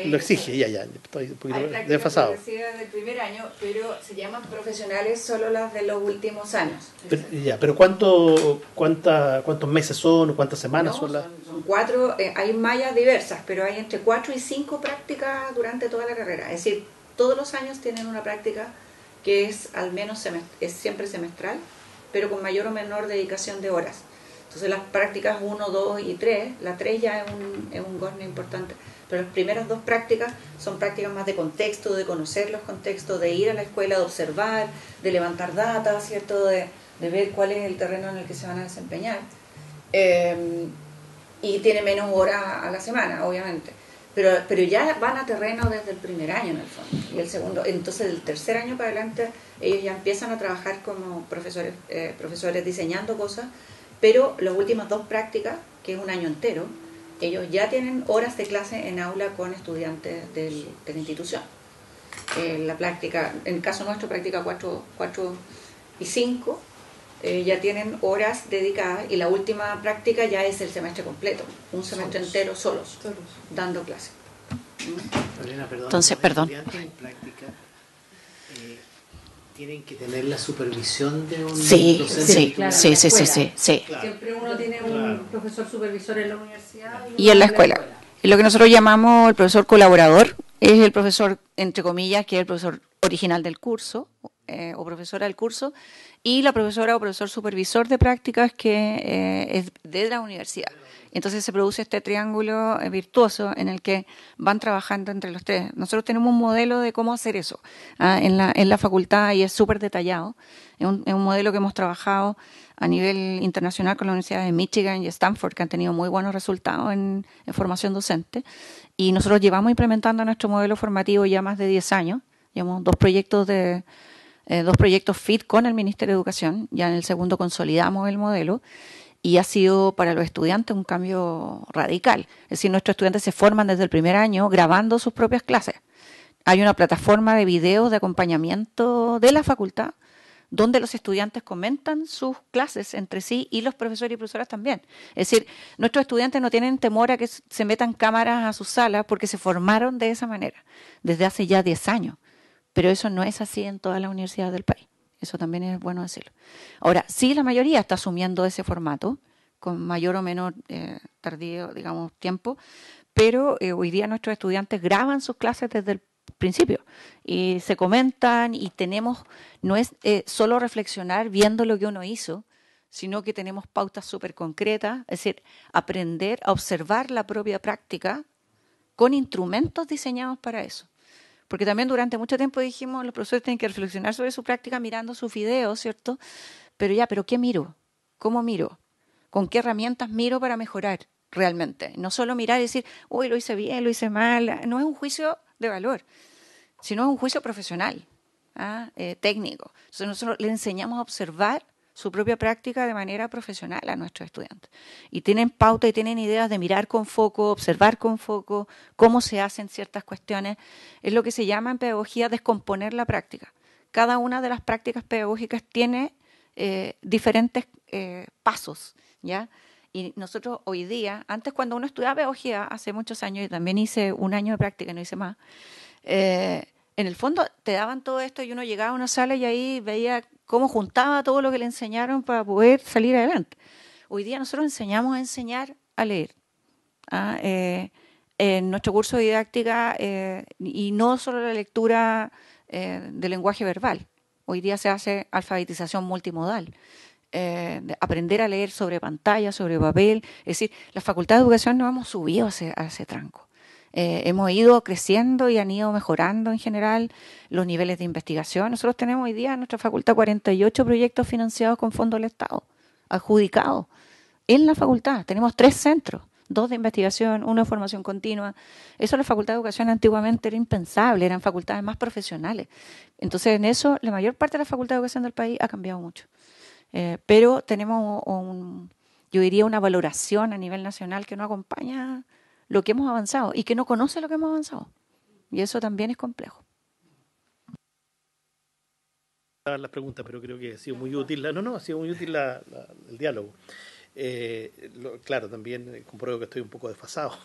Lo exige, ya, estoy un poquito desfasado. Del primer año, pero se llaman profesionales solo las de los últimos años. Pero ¿cuántos meses son? ¿Cuántas semanas son las? Son 4, hay mallas diversas, pero hay entre 4 y 5 prácticas durante toda la carrera. Es decir, todos los años tienen una práctica que es al menos es siempre semestral, pero con mayor o menor dedicación de horas. Entonces las prácticas 1, 2 y 3, la 3 ya es un gozne importante. Pero las primeras 2 prácticas son prácticas más de contexto, de conocer los contextos, de ir a la escuela, de observar, de levantar data, ¿cierto? De ver cuál es el terreno en el que se van a desempeñar. Y tiene menos horas a la semana, obviamente. Pero ya van a terreno desde el primer año, en el fondo. Y el segundo, entonces del tercer año para adelante, ellos ya empiezan a trabajar como profesores diseñando cosas, pero las últimas 2 prácticas, que es un año entero, ellos ya tienen horas de clase en aula con estudiantes de la institución. La práctica, en el caso nuestro, práctica 4 y 5, ya tienen horas dedicadas, y la última práctica ya es el semestre completo, un semestre entero solos, dando clase. Lorena, perdón. Entonces, perdón. Los estudiantes en práctica tienen que tener la supervisión de un docente. Sí, Claro, sí. Claro. Siempre uno tiene un profesor supervisor en la universidad Y en la escuela. Y lo que nosotros llamamos el profesor colaborador es el profesor, entre comillas, que es el profesor original del curso, o profesora del curso, y la profesora o profesor supervisor de prácticas que es de la universidad. Entonces se produce este triángulo virtuoso en el que van trabajando entre los tres. Nosotros tenemos un modelo de cómo hacer eso en la facultad, y es súper detallado. Es un modelo que hemos trabajado a nivel internacional con la Universidad de Michigan y Stanford, que han tenido muy buenos resultados en formación docente. Y nosotros llevamos implementando nuestro modelo formativo ya más de 10 años. Llevamos 2 proyectos FIT con el Ministerio de Educación. Ya en el segundo consolidamos el modelo. Y ha sido para los estudiantes un cambio radical. Es decir, nuestros estudiantes se forman desde el primer año grabando sus propias clases. Hay una plataforma de videos de acompañamiento de la facultad donde los estudiantes comentan sus clases entre sí, y los profesores y profesoras también. Es decir, nuestros estudiantes no tienen temor a que se metan cámaras a sus salas porque se formaron de esa manera desde hace ya 10 años. Pero eso no es así en todas las universidades del país. Eso también es bueno decirlo. Ahora, sí, la mayoría está asumiendo ese formato, con mayor o menor tardío, digamos, tiempo, pero hoy día nuestros estudiantes graban sus clases desde el principio y se comentan, y no es solo reflexionar viendo lo que uno hizo, sino que tenemos pautas súper concretas, es decir, aprender a observar la propia práctica con instrumentos diseñados para eso. Porque también durante mucho tiempo dijimos, los profesores tienen que reflexionar sobre su práctica mirando sus videos, ¿cierto? Pero ¿qué miro? ¿Cómo miro? ¿Con qué herramientas miro para mejorar realmente? No solo mirar y decir, uy, lo hice bien, lo hice mal. No es un juicio de valor, sino es un juicio profesional, técnico. Entonces nosotros le enseñamos a observar su propia práctica de manera profesional a nuestros estudiantes. Y tienen pauta y tienen ideas de mirar con foco, observar con foco, cómo se hacen ciertas cuestiones. Es lo que se llama en pedagogía descomponer la práctica. Cada una de las prácticas pedagógicas tiene diferentes pasos, ¿ya? Y nosotros hoy día, antes cuando uno estudiaba pedagogía, hace muchos años, y también hice un año de práctica, no hice más, en el fondo te daban todo esto y uno llegaba a una sala y ahí veía cómo juntaba todo lo que le enseñaron para poder salir adelante. Hoy día nosotros enseñamos a enseñar a leer. En nuestro curso de didáctica, y no solo la lectura de lenguaje verbal. Hoy día se hace alfabetización multimodal. De aprender a leer sobre pantalla, sobre papel. Es decir, la Facultad de Educación no hemos subido a ese tranco. Hemos ido creciendo y han ido mejorando en general los niveles de investigación. Nosotros tenemos hoy día en nuestra facultad 48 proyectos financiados con fondos del Estado, adjudicados. En la facultad tenemos 3 centros, 2 de investigación, 1 de formación continua. Eso en la Facultad de Educación antiguamente era impensable, eran facultades más profesionales. Entonces, en eso, la mayor parte de la Facultad de Educación del país ha cambiado mucho. Pero tenemos, yo diría, una valoración a nivel nacional que no acompaña lo que hemos avanzado y que no conoce lo que hemos avanzado. Y eso también es complejo. Las preguntas, pero creo que ha sido muy útil. Ha sido muy útil el diálogo. Claro, también compruebo que estoy un poco desfasado,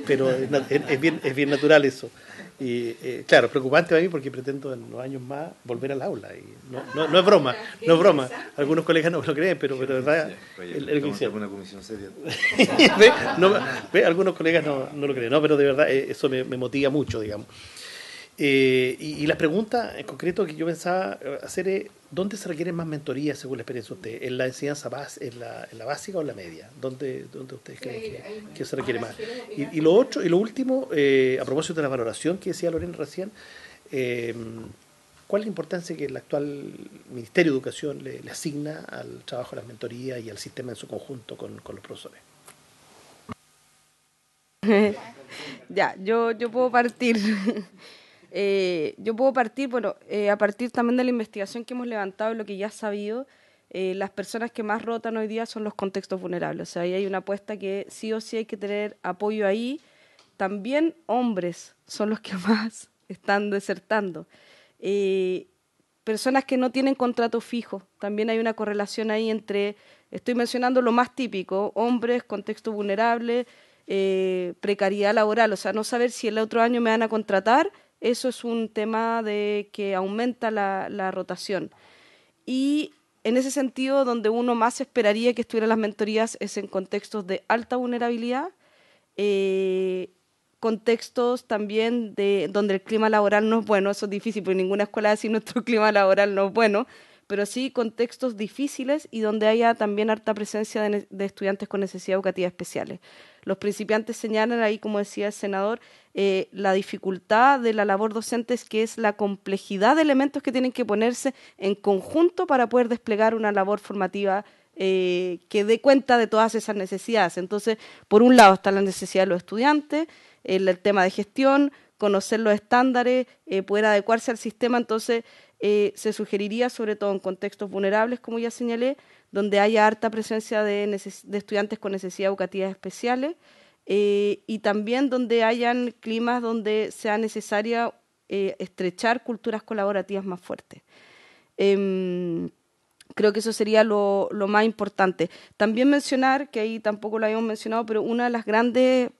pero es bien natural eso. Y claro, preocupante para mí porque pretendo en los años más volver al aula. Y no es broma, no es broma. Algunos colegas no lo creen, pero de verdad. Una comisión seria. Algunos colegas no lo creen, pero de verdad eso me motiva mucho, digamos. Y la pregunta en concreto que yo pensaba hacer es: ¿dónde se requieren más mentorías según la experiencia de usted? ¿En la enseñanza en la básica o en la media? ¿Dónde ustedes creen que se requiere más? Y lo último, a propósito de la valoración que decía Lorena recién, ¿cuál es la importancia que el actual Ministerio de Educación le asigna al trabajo de las mentorías y al sistema en su conjunto con los profesores? Ya, yo puedo partir. A partir también de la investigación que hemos levantado y lo que ya has sabido, las personas que más rotan hoy día son los contextos vulnerables. O sea, ahí hay una apuesta que sí o sí hay que tener apoyo ahí. También hombres son los que más están desertando. Personas que no tienen contrato fijo, también hay una correlación ahí entre, estoy mencionando lo más típico, hombres, contexto vulnerable, precariedad laboral, o sea, no saber si el otro año me van a contratar. Eso es un tema de que aumenta la rotación. Y en ese sentido, donde uno más esperaría que estuvieran las mentorías es en contextos de alta vulnerabilidad, contextos también donde el clima laboral no es bueno. Eso es difícil, porque ninguna escuela va a decir nuestro clima laboral no es bueno, pero sí contextos difíciles y donde haya también harta presencia de estudiantes con necesidades educativas especiales. Los principiantes señalan ahí, como decía el senador, la dificultad de la labor docente es que es la complejidad de elementos que tienen que ponerse en conjunto para poder desplegar una labor formativa que dé cuenta de todas esas necesidades. Entonces, por un lado está la necesidad de los estudiantes, el tema de gestión, conocer los estándares, poder adecuarse al sistema. Entonces, se sugeriría, sobre todo en contextos vulnerables, como ya señalé, donde haya harta presencia de estudiantes con necesidades educativas especiales, y también donde hayan climas donde sea necesaria estrechar culturas colaborativas más fuertes. Creo que eso sería lo más importante. También mencionar, que ahí tampoco lo habíamos mencionado, pero uno de los grandes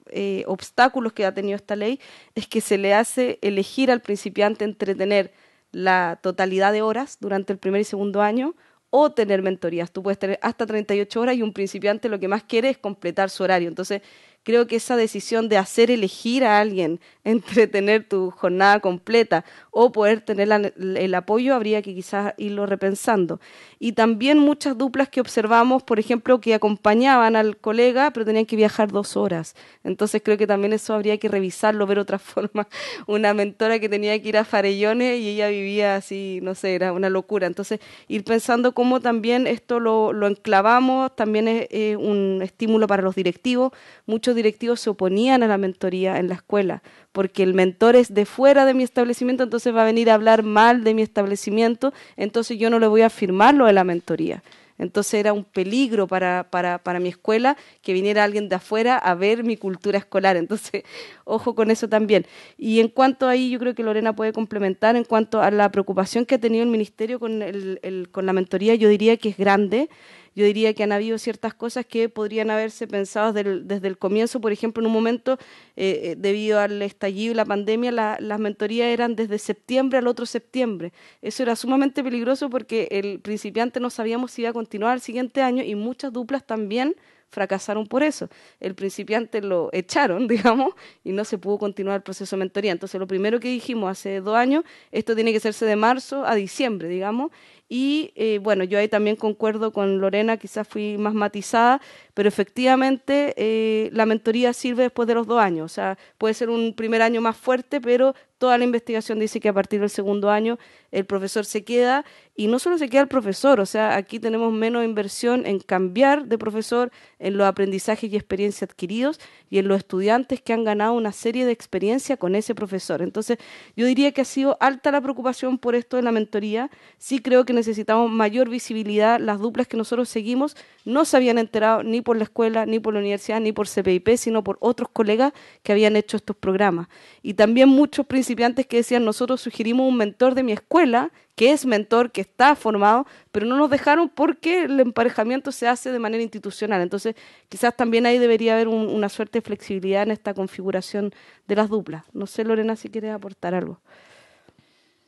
obstáculos que ha tenido esta ley es que se le hace elegir al principiante entre tener la totalidad de horas durante el primer y segundo año o tener mentorías. Tú puedes tener hasta 38 horas y un principiante lo que más quiere es completar su horario. Entonces, creo que esa decisión de hacer elegir a alguien entre tener tu jornada completa o poder tener el apoyo, habría que quizás irlo repensando. Y también muchas duplas que observamos, por ejemplo, que acompañaban al colega, pero tenían que viajar 2 horas. Entonces creo que también eso habría que revisarlo, ver otra forma. Una mentora que tenía que ir a Farellones y ella vivía así, no sé, era una locura. Entonces, ir pensando cómo también esto lo enclavamos, también es un estímulo para los directivos. Muchos directivos se oponían a la mentoría en la escuela, porque el mentor es de fuera de mi establecimiento, entonces va a venir a hablar mal de mi establecimiento, entonces yo no le voy a firmar lo de la mentoría. Entonces era un peligro para mi escuela que viniera alguien de afuera a ver mi cultura escolar. Entonces, ojo con eso también. Y en cuanto ahí, yo creo que Lorena puede complementar, en cuanto a la preocupación que ha tenido el Ministerio con la mentoría, yo diría que es grande. Yo diría que han habido ciertas cosas que podrían haberse pensado desde el comienzo. Por ejemplo, en un momento, debido al estallido y la pandemia, las mentorías eran desde septiembre al otro septiembre. Eso era sumamente peligroso porque el principiante no sabíamos si iba a continuar el siguiente año y muchas duplas también fracasaron por eso. El principiante lo echaron, digamos, y no se pudo continuar el proceso de mentoría. Entonces, lo primero que dijimos hace 2 años, esto tiene que hacerse de marzo a diciembre, digamos, Y bueno, yo ahí también concuerdo con Lorena, quizás fui más matizada, pero efectivamente la mentoría sirve después de los 2 años. O sea, puede ser un primer año más fuerte, pero toda la investigación dice que a partir del segundo año el profesor se queda, y no solo se queda el profesor, o sea, aquí tenemos menos inversión en cambiar de profesor, en los aprendizajes y experiencias adquiridos y en los estudiantes que han ganado una serie de experiencia con ese profesor. Entonces, yo diría que ha sido alta la preocupación por esto de la mentoría. Sí creo que necesitamos mayor visibilidad. Las duplas que nosotros seguimos no se habían enterado ni por la escuela, ni por la universidad, ni por CPIP, sino por otros colegas que habían hecho estos programas. Y también muchos principiantes que decían, nosotros sugerimos un mentor de mi escuela, que es mentor, que está formado, pero no nos dejaron porque el emparejamiento se hace de manera institucional. Entonces, quizás también ahí debería haber una suerte de flexibilidad en esta configuración de las duplas. No sé, Lorena, si quieres aportar algo.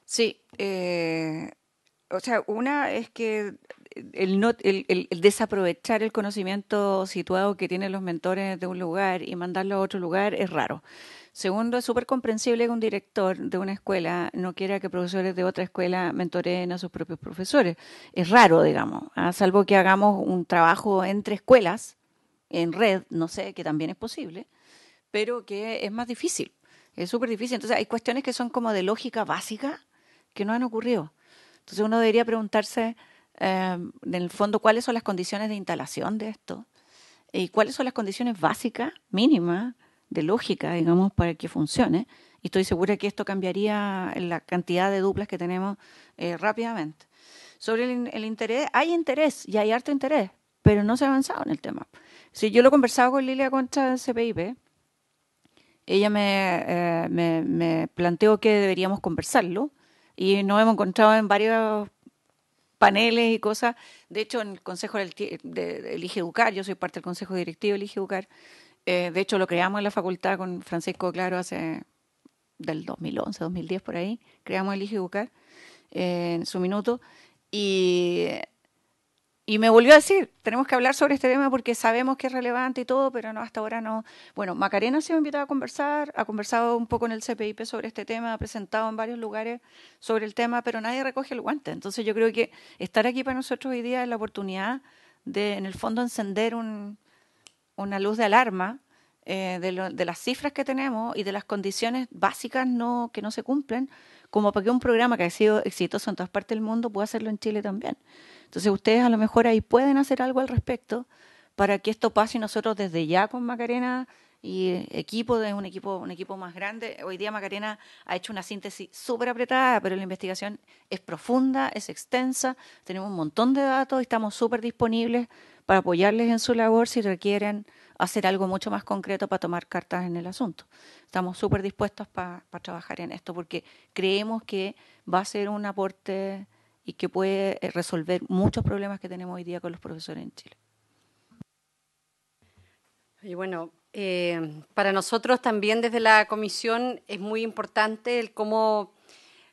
Sí, o sea, una es que el desaprovechar el conocimiento situado que tienen los mentores de un lugar y mandarlo a otro lugar es raro. Segundo, es súper comprensible que un director de una escuela no quiera que profesores de otra escuela mentoreen a sus propios profesores. Es raro, digamos, salvo que hagamos un trabajo entre escuelas, en red, no sé, que también es posible, pero que es más difícil, es súper difícil. Entonces hay cuestiones que son como de lógica básica que no han ocurrido. Entonces uno debería preguntarse, en el fondo, cuáles son las condiciones de instalación de esto y cuáles son las condiciones básicas, mínimas, de lógica, digamos, para que funcione. Y estoy segura que esto cambiaría la cantidad de duplas que tenemos rápidamente. Sobre el interés, hay interés y hay harto interés, pero no se ha avanzado en el tema. Si yo lo he conversado con Lilia Concha del CPIP, ella me planteó que deberíamos conversarlo y nos hemos encontrado en varios paneles y cosas. De hecho, en el Consejo del Elige Educar, yo soy parte del Consejo Directivo del Elige Educar. De hecho, lo creamos en la facultad con Francisco Claro hace del 2011, 2010 por ahí. Creamos el Elige Educar en su minuto. Y me volvió a decir, tenemos que hablar sobre este tema porque sabemos que es relevante y todo, pero no, hasta ahora no. Bueno, Macarena se me ha invitado a conversar, ha conversado un poco en el CPIP sobre este tema, ha presentado en varios lugares sobre el tema, pero nadie recoge el guante. Entonces yo creo que estar aquí para nosotros hoy día es la oportunidad de, en el fondo, encender una luz de alarma de las cifras que tenemos y de las condiciones básicas que no se cumplen, como para que un programa que ha sido exitoso en todas partes del mundo pueda hacerlo en Chile también. Entonces ustedes a lo mejor ahí pueden hacer algo al respecto para que esto pase, y nosotros desde ya con Macarena y un equipo más grande. Hoy día Macarena ha hecho una síntesis súper apretada, pero la investigación es profunda, es extensa, tenemos un montón de datos y estamos súper disponibles para apoyarles en su labor si requieren hacer algo mucho más concreto para tomar cartas en el asunto. Estamos súper dispuestos para trabajar en esto porque creemos que va a ser un aporte y que puede resolver muchos problemas que tenemos hoy día con los profesores en Chile. Y bueno, para nosotros también desde la comisión es muy importante el cómo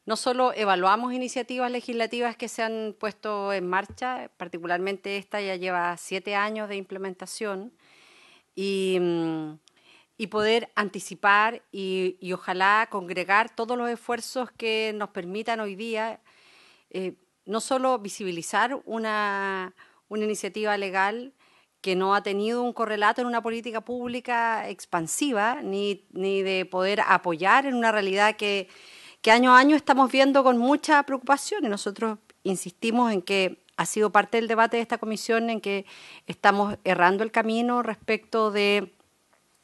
no solo evaluamos iniciativas legislativas que se han puesto en marcha, particularmente esta ya lleva 7 años de implementación, y poder anticipar y ojalá congregar todos los esfuerzos que nos permitan hoy día no solo visibilizar una iniciativa legal que no ha tenido un correlato en una política pública expansiva, ni de poder apoyar en una realidad que año a año estamos viendo con mucha preocupación, y nosotros insistimos en que ha sido parte del debate de esta comisión en que estamos errando el camino respecto de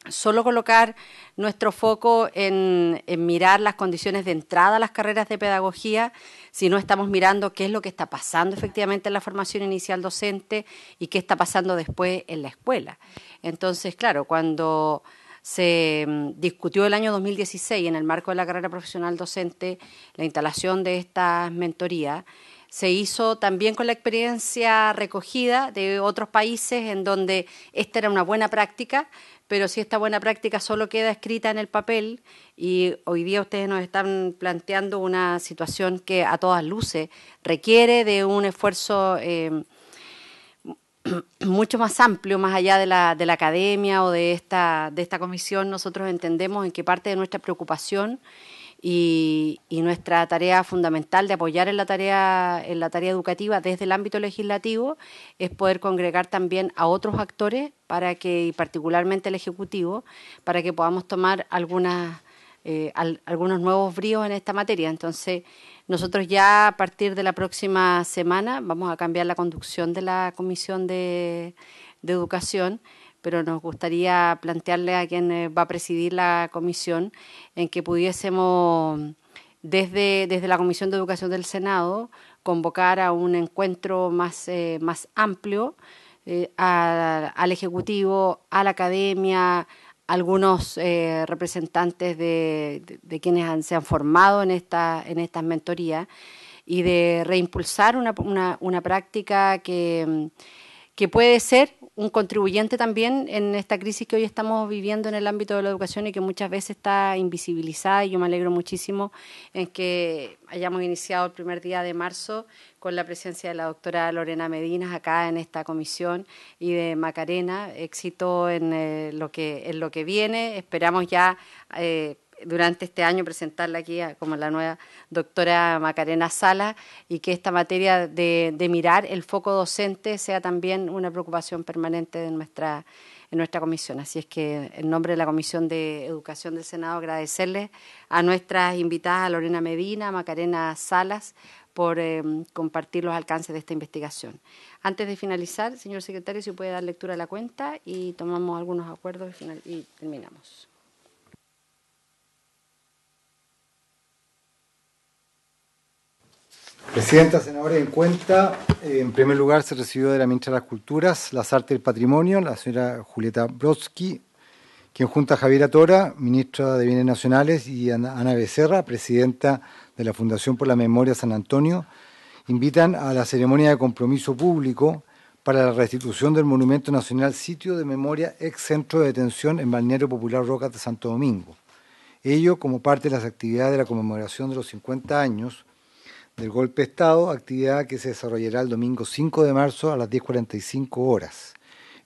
solo colocar nuestro foco en mirar las condiciones de entrada a las carreras de pedagogía, si no estamos mirando qué es lo que está pasando efectivamente en la formación inicial docente y qué está pasando después en la escuela. Entonces, claro, cuando se discutió el año 2016 en el marco de la carrera profesional docente la instalación de estas mentorías, se hizo también con la experiencia recogida de otros países en donde esta era una buena práctica, pero si esta buena práctica solo queda escrita en el papel, y hoy día ustedes nos están planteando una situación que a todas luces requiere de un esfuerzo mucho más amplio, más allá de la academia o de esta comisión. Nosotros entendemos en que parte de nuestra preocupación y nuestra tarea fundamental de apoyar en la tarea educativa desde el ámbito legislativo es poder congregar también a otros actores para que, y particularmente el Ejecutivo, para que podamos tomar algunos nuevos bríos en esta materia. Entonces, nosotros ya a partir de la próxima semana vamos a cambiar la conducción de la Comisión de Educación, pero nos gustaría plantearle a quien va a presidir la comisión en que pudiésemos, desde la Comisión de Educación del Senado, convocar a un encuentro más amplio al Ejecutivo, a la academia, algunos representantes de quienes se han formado en estas mentorías, y de reimpulsar una práctica que puede ser un contribuyente también en esta crisis que hoy estamos viviendo en el ámbito de la educación y que muchas veces está invisibilizada. Y yo me alegro muchísimo en que hayamos iniciado el primer día de marzo con la presencia de la doctora Lorena Medinas acá en esta comisión y de Macarena. Éxito en lo que viene. Esperamos ya durante este año presentarla aquí como la nueva doctora Macarena Salas, y que esta materia de mirar el foco docente sea también una preocupación permanente en nuestra comisión. Así es que en nombre de la Comisión de Educación del Senado agradecerles a nuestras invitadas, a Lorena Medina, a Macarena Salas, por compartir los alcances de esta investigación. Antes de finalizar, señor secretario, si puede dar lectura a la cuenta y tomamos algunos acuerdos y terminamos. Presidenta, senadores, en cuenta, en primer lugar se recibió de la ministra de las Culturas, las Artes y el Patrimonio, la señora Julieta Brodsky, quien junto a Javiera Tora, ministra de Bienes Nacionales, y Ana Becerra, presidenta de la Fundación por la Memoria San Antonio, invitan a la ceremonia de compromiso público para la restitución del Monumento Nacional Sitio de Memoria ex Centro de Detención en Balneario Popular Rocas de Santo Domingo. Ello como parte de las actividades de la conmemoración de los 50 años del golpe de Estado, actividad que se desarrollará el domingo 5 de marzo a las 10:45 horas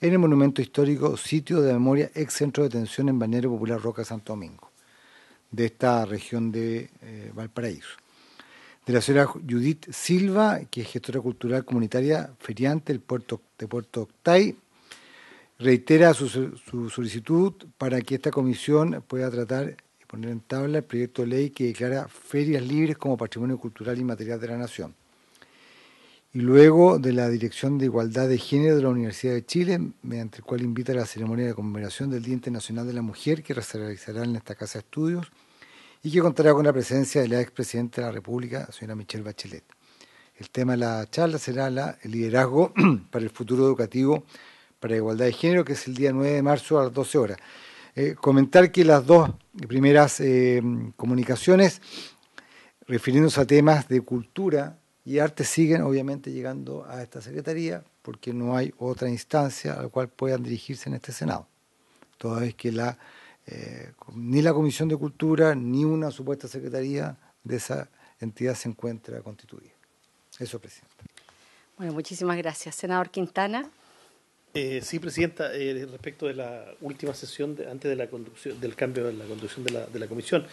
en el monumento histórico Sitio de Memoria ex Centro de Detención en Balneario Popular Roca Santo Domingo, de esta región de Valparaíso. De la señora Judith Silva, que es gestora cultural comunitaria feriante de Puerto Octay, reitera su solicitud para que esta comisión pueda tratar poner en tabla el proyecto de ley que declara ferias libres como patrimonio cultural inmaterial de la Nación. Y luego de la Dirección de Igualdad de Género de la Universidad de Chile, mediante el cual invita a la ceremonia de conmemoración del Día Internacional de la Mujer, que se realizará en esta Casa de Estudios, y que contará con la presencia de la expresidenta de la República, señora Michelle Bachelet. El tema de la charla será el liderazgo para el futuro educativo para la igualdad de género, que es el día 9 de marzo a las 12 horas. Comentar que las dos primeras comunicaciones, refiriéndose a temas de cultura y arte, siguen obviamente llegando a esta Secretaría, porque no hay otra instancia a la cual puedan dirigirse en este Senado, toda vez que ni la Comisión de Cultura ni una supuesta Secretaría de esa entidad se encuentra constituida. Eso, Presidenta. Bueno, muchísimas gracias. Senador Quintana. Sí, Presidenta, respecto de la última sesión, antes de la conducción, del cambio de la conducción de la comisión,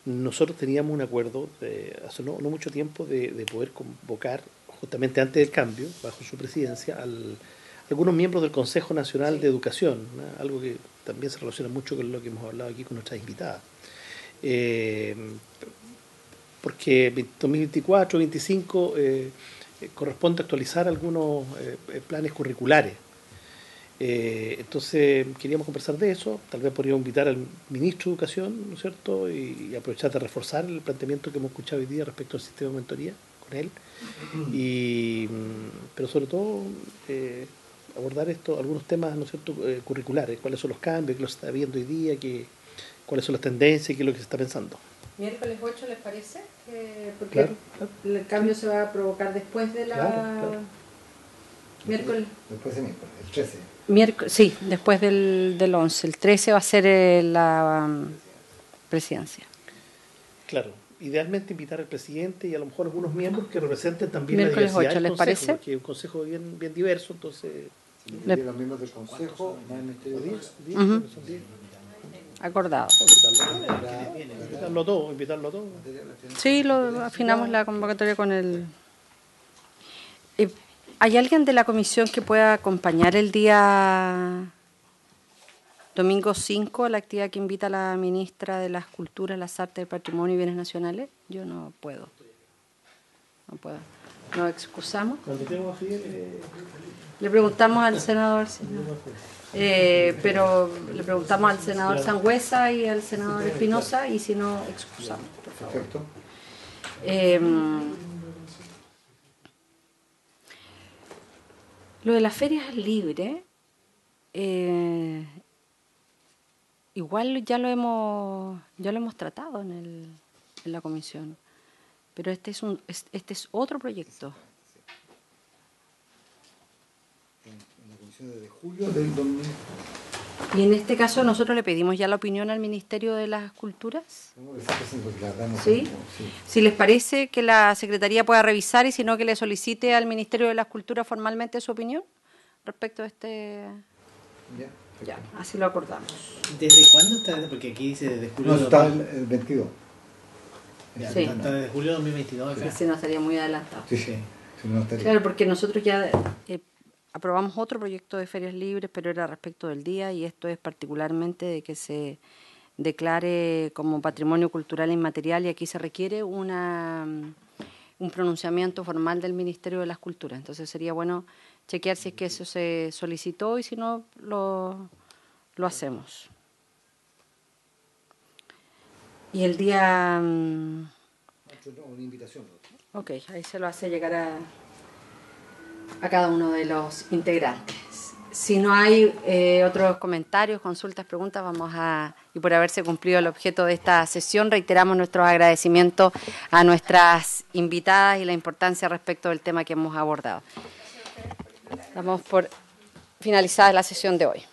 nosotros teníamos un acuerdo hace no mucho tiempo de poder convocar, justamente antes del cambio, bajo su presidencia, algunos miembros del Consejo Nacional de Educación, ¿no? Algo que también se relaciona mucho con lo que hemos hablado aquí con nuestras invitadas. Porque 2024-2025 corresponde actualizar algunos planes curriculares. Entonces queríamos conversar de eso. Tal vez podríamos invitar al ministro de Educación, ¿no es cierto?, y aprovechar de reforzar el planteamiento que hemos escuchado hoy día respecto al sistema de mentoría con él, pero sobre todo abordar algunos temas, ¿no es cierto?, curriculares, cuáles son los cambios que se está viendo hoy día, cuáles son las tendencias y qué es lo que se está pensando. Miércoles 8, ¿les parece? Porque claro, el cambio se va a provocar después de la... Claro. Miércoles. Después de miércoles, el 13. Sí, después del 11. El 13 va a ser la presidencia. Claro, idealmente invitar al presidente y a lo mejor algunos miembros que representen también miércoles la diversidad 8, ¿les del parece? Porque es un consejo bien diverso, entonces... Los miembros del consejo, más el Ministerio de Educación. Acordado. Invitarlo todo. Sí, afinamos la convocatoria con el... ¿Hay alguien de la comisión que pueda acompañar el día domingo 5 la actividad que invita a la ministra de las Culturas, las Artes, el Patrimonio y Bienes Nacionales? Yo no puedo. No puedo. Nos excusamos. Le preguntamos al senador, pero le preguntamos al senador Sangüesa y al senador Espinosa, y si no, excusamos, por favor. Perfecto. Lo de las ferias libres, igual ya lo hemos tratado en la comisión, pero este es otro proyecto. En la comisión de julio del 2000. Y en este caso nosotros le pedimos ya la opinión al Ministerio de las Culturas. ¿Sí? Si les parece que la Secretaría pueda revisar y si no que le solicite al Ministerio de las Culturas formalmente su opinión respecto a este... Ya, así lo acordamos. ¿Desde cuándo está? Porque aquí dice desde julio. No, está el 22. Ya, sí. Está desde julio de 2022. Sí, si no estaría muy adelantado. Sí, sí. Si no estaría. Claro, porque nosotros ya aprobamos otro proyecto de ferias libres, pero era respecto del día, y esto es particularmente de que se declare como patrimonio cultural inmaterial, y aquí se requiere un pronunciamiento formal del Ministerio de las Culturas. Entonces sería bueno chequear si es que eso se solicitó y si no, lo hacemos. Y el día... Una invitación. Ok, ahí se lo hace llegar a cada uno de los integrantes. Si no hay otros comentarios, consultas, preguntas, y por haberse cumplido el objeto de esta sesión, reiteramos nuestros agradecimientos a nuestras invitadas y la importancia respecto del tema que hemos abordado. Damos por finalizada la sesión de hoy.